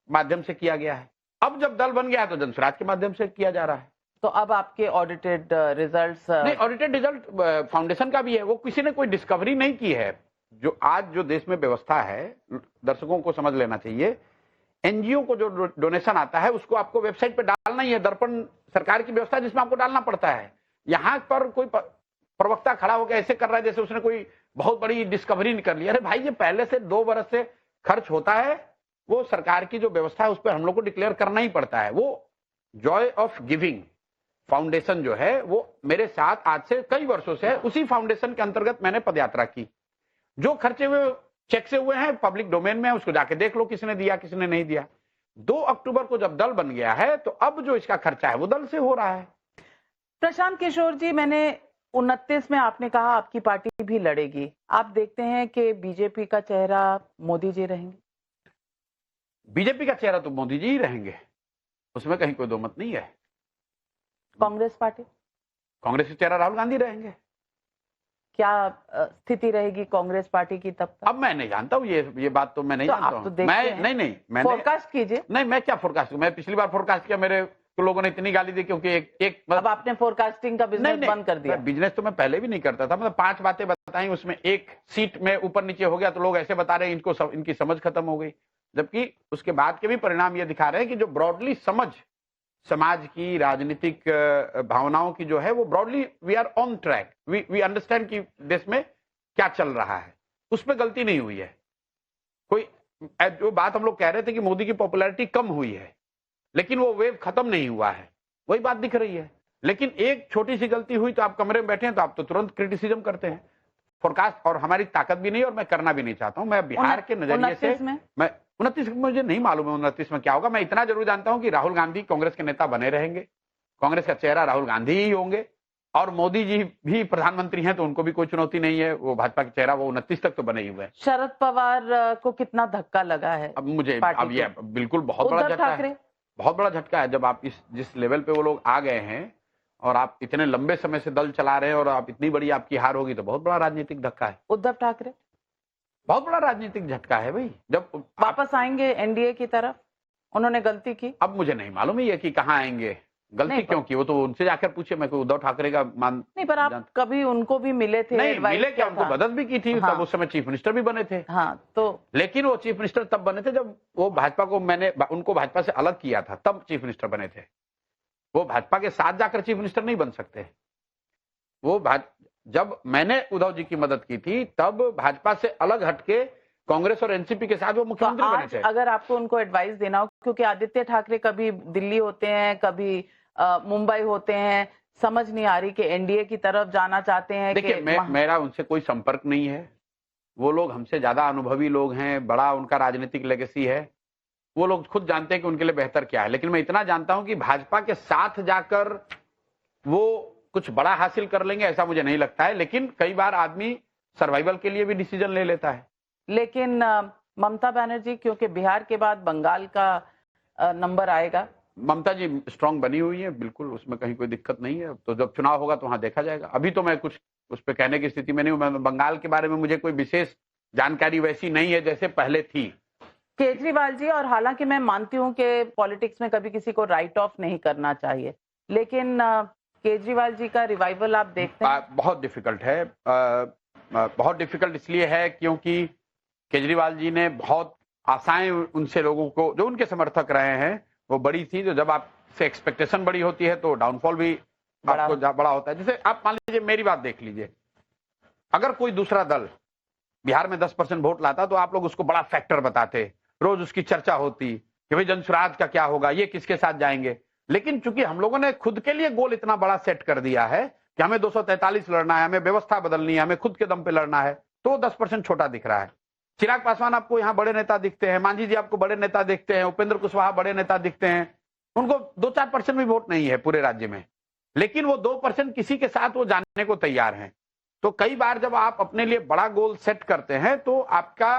माध्यम से किया गया है। अब जब दल बन गया है तो जन स्वराज के माध्यम से किया जा रहा है। तो अब आपके ऑडिटेड रिजल्ट्स? नहीं, ऑडिटेड रिजल्ट फाउंडेशन का भी है, वो किसी ने कोई डिस्कवरी नहीं की है। जो आज जो देश में व्यवस्था है, दर्शकों को समझ लेना चाहिए, एनजीओ को जो डोनेशन आता है उसको आपको वेबसाइट पे डालना ही है। दर्पण सरकार की व्यवस्था जिसमें आपको डालना पड़ता है। यहां पर कोई प्रवक्ता खड़ा होकर ऐसे कर रहा है जैसे उसने कोई बहुत बड़ी डिस्कवरी कर ली। अरे भाई, ये पहले से 2 बरस से खर्च होता है, वो सरकार की जो व्यवस्था है उस पर हम लोग को डिक्लेयर करना ही पड़ता है। वो जॉय ऑफ गिविंग फाउंडेशन जो है वो मेरे साथ आज से कई वर्षों से है। उसी फाउंडेशन के अंतर्गत मैंने पदयात्रा की। जो खर्चे हुए चेक से हुए हैं, पब्लिक डोमेन में है, उसको जाके देख लो किसने दिया किसने नहीं दिया। 2 अक्टूबर को जब दल बन गया है तो अब जो इसका खर्चा है वो दल से हो रहा है। प्रशांत किशोर जी, मैंने 29 में आपने कहा आपकी पार्टी भी लड़ेगी। आप देखते हैं कि बीजेपी का चेहरा मोदी जी रहेंगे? बीजेपी का चेहरा तो मोदी जी ही रहेंगे, उसमें कहीं कोई दो मत नहीं है। कांग्रेस पार्टी? कांग्रेस का चेहरा राहुल गांधी रहेंगे। क्या स्थिति रहेगी कांग्रेस पार्टी की तब तक? अब मैं नहीं जानता हूँ, ये बात तो मैं नहीं तो जानता आप हूँ। तो देखते मैं हैं। नहीं मैंने फोरकास्ट कीजिए। नहीं, मैं क्या फोरकास्ट, मैं पिछली बार फोरकास्ट किया, मेरे को लोगों ने इतनी गाली दी क्योंकि एक अब आपने फोरकास्टिंग का बिजनेस बंद कर दिया। बिजनेस तो मैं पहले भी नहीं करता था, मतलब 5 बातें बताई, उसमें एक सीट में ऊपर नीचे हो गया तो लोग ऐसे बता रहे हैं इनकी समझ खत्म हो गई, जबकि उसके बाद के भी परिणाम ये दिखा रहे हैं कि जो ब्रॉडली समझ समाज की राजनीतिक भावनाओं की जो है वो broadly we are on track, we understand कि देश में क्या चल रहा है, उस पर गलती नहीं हुई है। कोई जो बात हम लोग कह रहे थे कि मोदी की पॉपुलैरिटी कम हुई है, लेकिन वो वेव खत्म नहीं हुआ है, वही बात दिख रही है। लेकिन एक छोटी सी गलती हुई तो आप कमरे में बैठे हैं तो आप तो तुरंत क्रिटिसिज्म करते हैं। फोरकास्ट और हमारी ताकत भी नहीं और मैं करना भी नहीं चाहता हूं। मैं बिहार के नजरिए से मैं 29 में मुझे नहीं मालूम है 29 में क्या होगा। मैं इतना जरूर जानता हूं कि राहुल गांधी कांग्रेस के नेता बने रहेंगे, कांग्रेस का चेहरा राहुल गांधी ही होंगे, और मोदी जी भी प्रधानमंत्री हैं तो उनको भी कोई चुनौती नहीं है, वो भाजपा का चेहरा वो 29 तक तो बने ही हुए हैं। शरद पवार को कितना धक्का लगा है? अब मुझे अब ये बिल्कुल बहुत बड़ा झटका है, बहुत बड़ा झटका है। जब आप जिस लेवल पे वो लोग आ गए हैं और आप इतने लंबे समय से दल चला रहे हैं और आप इतनी बड़ी आपकी हार होगी तो बहुत बड़ा राजनीतिक धक्का है। उद्धव ठाकरे बहुत बड़ा राजनीतिक झटका है भाई। जब वापस आएंगे एनडीए की तरफ, उन्होंने गलती की, अब मुझे नहीं मालूम है कि कहाँ आएंगे, गलती क्यों की वो तो उनसे जाकर पूछे। मैं कोई उद्धव ठाकरे का मान नहीं, पर आप कभी उनको भी मिले थे? नहीं मिले क्या, उनको मदद भी की थी। हाँ। तब उस समय चीफ मिनिस्टर भी बने थे। हाँ, तो लेकिन वो चीफ मिनिस्टर तब बने थे जब वो भाजपा को, मैंने उनको भाजपा से अलग किया था, तब चीफ मिनिस्टर बने थे। वो भाजपा के साथ जाकर चीफ मिनिस्टर नहीं बन सकते। वो जब मैंने उद्धव जी की मदद की थी तब भाजपा से अलग हटके कांग्रेस और एनसीपी के साथ वो मुख्यमंत्री बने थे। अगर आपको उनको एडवाइस देना हो, क्योंकि आदित्य ठाकरे कभी दिल्ली होते हैं, कभी मुंबई होते हैं, समझ नहीं आ रही कि एनडीए की तरफ जाना चाहते हैं। देखिए मेरा उनसे कोई संपर्क नहीं है, वो लोग हमसे ज्यादा अनुभवी लोग हैं, बड़ा उनका राजनीतिक लेगेसी है, वो लोग खुद जानते हैं कि उनके लिए बेहतर क्या है। लेकिन मैं इतना जानता हूं कि भाजपा के साथ जाकर वो कुछ बड़ा हासिल कर लेंगे ऐसा मुझे नहीं लगता है। लेकिन कई बार आदमी सर्वाइवल के लिए भी डिसीजन ले लेता है। लेकिन ममता बनर्जी, क्योंकि बिहार के बाद बंगाल का नंबर आएगा, ममता जी स्ट्रांग बनी हुई है, बिल्कुल उसमें कहीं कोई दिक्कत नहीं है। तो जब चुनाव होगा तो वहां देखा जाएगा। अभी तो मैं कुछ उस पर कहने की स्थिति में नहीं हूं। मैं बंगाल के बारे में मुझे कोई विशेष जानकारी वैसी नहीं है जैसे पहले थी। केजरीवाल जी, और हालांकि मैं मानती हूं कि पॉलिटिक्स में कभी किसी को राइट ऑफ नहीं करना चाहिए, लेकिन केजरीवाल जी का रिवाइवल आप देखते हैं? बहुत डिफिकल्ट है। बहुत डिफिकल्ट इसलिए है क्योंकि केजरीवाल जी ने बहुत आशाएं उनसे लोगों को, जो उनके समर्थक रहे हैं, वो बड़ी थी। जो जब आपसे एक्सपेक्टेशन बड़ी होती है तो डाउनफॉल भी आपको बड़ा होता है। जैसे आप मान लीजिए, मेरी बात देख लीजिए, अगर कोई दूसरा दल बिहार में 10% वोट लाता तो आप लोग उसको बड़ा फैक्टर बताते, रोज उसकी चर्चा होती कि भाई जनसुराज का क्या होगा, ये किसके साथ जाएंगे। लेकिन चूंकि हम लोगों ने खुद के लिए गोल इतना बड़ा सेट कर दिया है कि हमें 243 लड़ना है, हमें व्यवस्था बदलनी है, हमें खुद के दम पे लड़ना है, तो 10% छोटा दिख रहा है। चिराग पासवान आपको यहाँ बड़े नेता दिखते हैं, मांझी जी आपको बड़े नेता दिखते हैं, उपेंद्र कुशवाहा बड़े नेता दिखते हैं, उनको 2-4% भी वोट नहीं है पूरे राज्य में, लेकिन वो 2% किसी के साथ वो जाने को तैयार हैं। तो कई बार जब आप अपने लिए बड़ा गोल सेट करते हैं तो आपका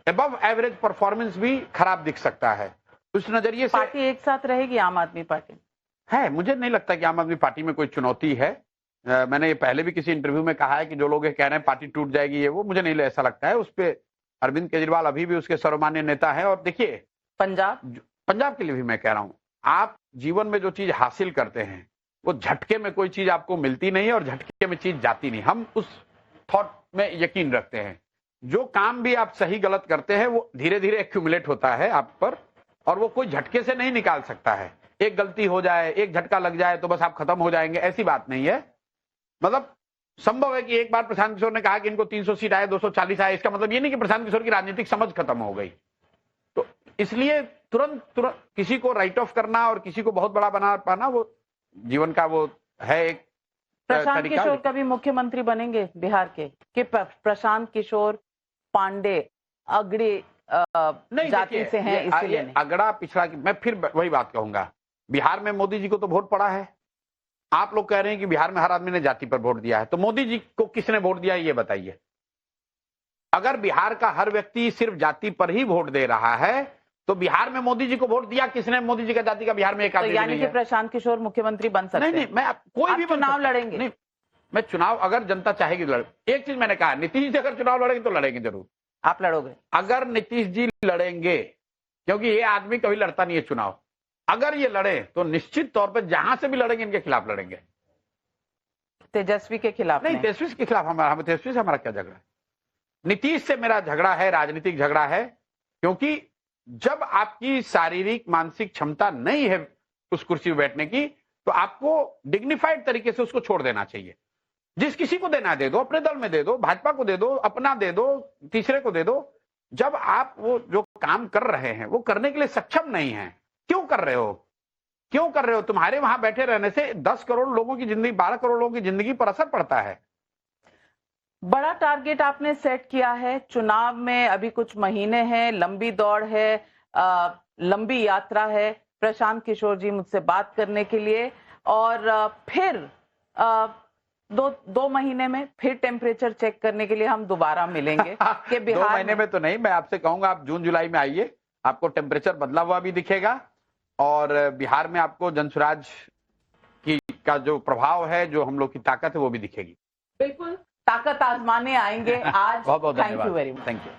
अबव एवरेज परफॉर्मेंस भी खराब दिख सकता है। उस नजरिए से पार्टी एक साथ रहेगी, आम आदमी पार्टी है, मुझे नहीं लगता कि आम आदमी पार्टी में कोई चुनौती है। मैंने ये पहले भी किसी इंटरव्यू में कहा है कि जो लोग ये कह रहे हैं पार्टी टूट जाएगी, ये वो, मुझे नहीं ऐसा लगता है। उस पर अरविंद केजरीवाल अभी भी उसके सर्वमान्य नेता है। और देखिए, पंजाब के लिए भी मैं कह रहा हूं, आप जीवन में जो चीज हासिल करते हैं वो झटके में कोई चीज आपको मिलती नहीं है और झटके में चीज जाती नहीं। हम उस थॉट में यकीन रखते हैं, जो काम भी आप सही गलत करते हैं वो धीरे धीरे एक्यूमुलेट होता है आप पर, और वो कोई झटके से नहीं निकाल सकता है। एक गलती हो जाए, एक झटका लग जाए तो बस आप खत्म हो जाएंगे, ऐसी बात नहीं है। मतलब संभव है कि एक बार प्रशांत किशोर ने कहा कि इनको 300 सीट आए, 240 आए, इसका मतलब ये नहीं कि प्रशांत किशोर की राजनीतिक समझ खत्म हो गई। तो इसलिए तुरंत किसी को राइट ऑफ करना और किसी को बहुत बड़ा बना पाना, वो जीवन का वो है एक प्रशांत किशोर कभी मुख्यमंत्री बनेंगे बिहार के, कि प्रशांत किशोर पांडे अगड़ी जाति से हैं, इसलिए अगड़ा पिछड़ा। मैं फिर वही बात कहूंगा, बिहार में मोदी जी को तो वोट पड़ा है। आप लोग कह रहे हैं कि बिहार में हर आदमी ने जाति पर वोट दिया है, तो मोदी जी को किसने वोट दिया ये बताइए। अगर बिहार का हर व्यक्ति सिर्फ जाति पर ही वोट दे रहा है तो बिहार में मोदी जी को वोट दिया किसने? मोदी जी का जाति का बिहार में एक आदमी नहीं है। यानी कि प्रशांत किशोर मुख्यमंत्री बन सकते हैं? नहीं, मैं कोई भी चुनाव लड़ेंगे? नहीं, मैं चुनाव अगर जनता चाहेगी तो लड़, एक चीज मैंने कहा, नीतीश जी अगर चुनाव लड़ेंगे तो लड़ेंगे जरूर। आप लड़ोगे? अगर नीतीश जी लड़ेंगे, क्योंकि ये आदमी कभी लड़ता नहीं है चुनाव, अगर ये लड़े तो निश्चित तौर पर जहां से भी लड़ेंगे इनके खिलाफ लड़ेंगे। तेजस्वी के खिलाफ नहीं, तेजस्वी के खिलाफ तेजस्वी से हमारा क्या झगड़ा है? नीतीश से मेरा झगड़ा है, राजनीतिक झगड़ा है, क्योंकि जब आपकी शारीरिक मानसिक क्षमता नहीं है उस कुर्सी पर बैठने की, तो आपको डिग्निफाइड तरीके से उसको छोड़ देना चाहिए। जिस किसी को देना दे दो, अपने दल में दे दो, भाजपा को दे दो, अपना दे दो, तीसरे को दे दो। जब आप वो जो काम कर रहे हैं वो करने के लिए सक्षम नहीं है, क्यों कर रहे हो? क्यों कर रहे हो? तुम्हारे वहां बैठे रहने से 10 करोड़ लोगों की जिंदगी, 12 करोड़ लोगों की जिंदगी पर असर पड़ता है। बड़ा टारगेट आपने सेट किया है, चुनाव में अभी कुछ महीने हैं, लंबी दौड़ है, लंबी यात्रा है। प्रशांत किशोर जी मुझसे बात करने के लिए, और फिर दो महीने में फिर टेम्परेचर चेक करने के लिए हम दोबारा मिलेंगे कि बिहार 2 महीने में तो नहीं, मैं आपसे कहूंगा आप जून जुलाई में आइए, आपको टेम्परेचर बदला हुआ भी दिखेगा, और बिहार में आपको जनसुराज का जो प्रभाव है, जो हम लोग की ताकत है, वो भी दिखेगी। बिल्कुल ताकत आजमाने आएंगे आज। बहुत बहुत थैंक यू धन्यवाद। Very much. Thank you.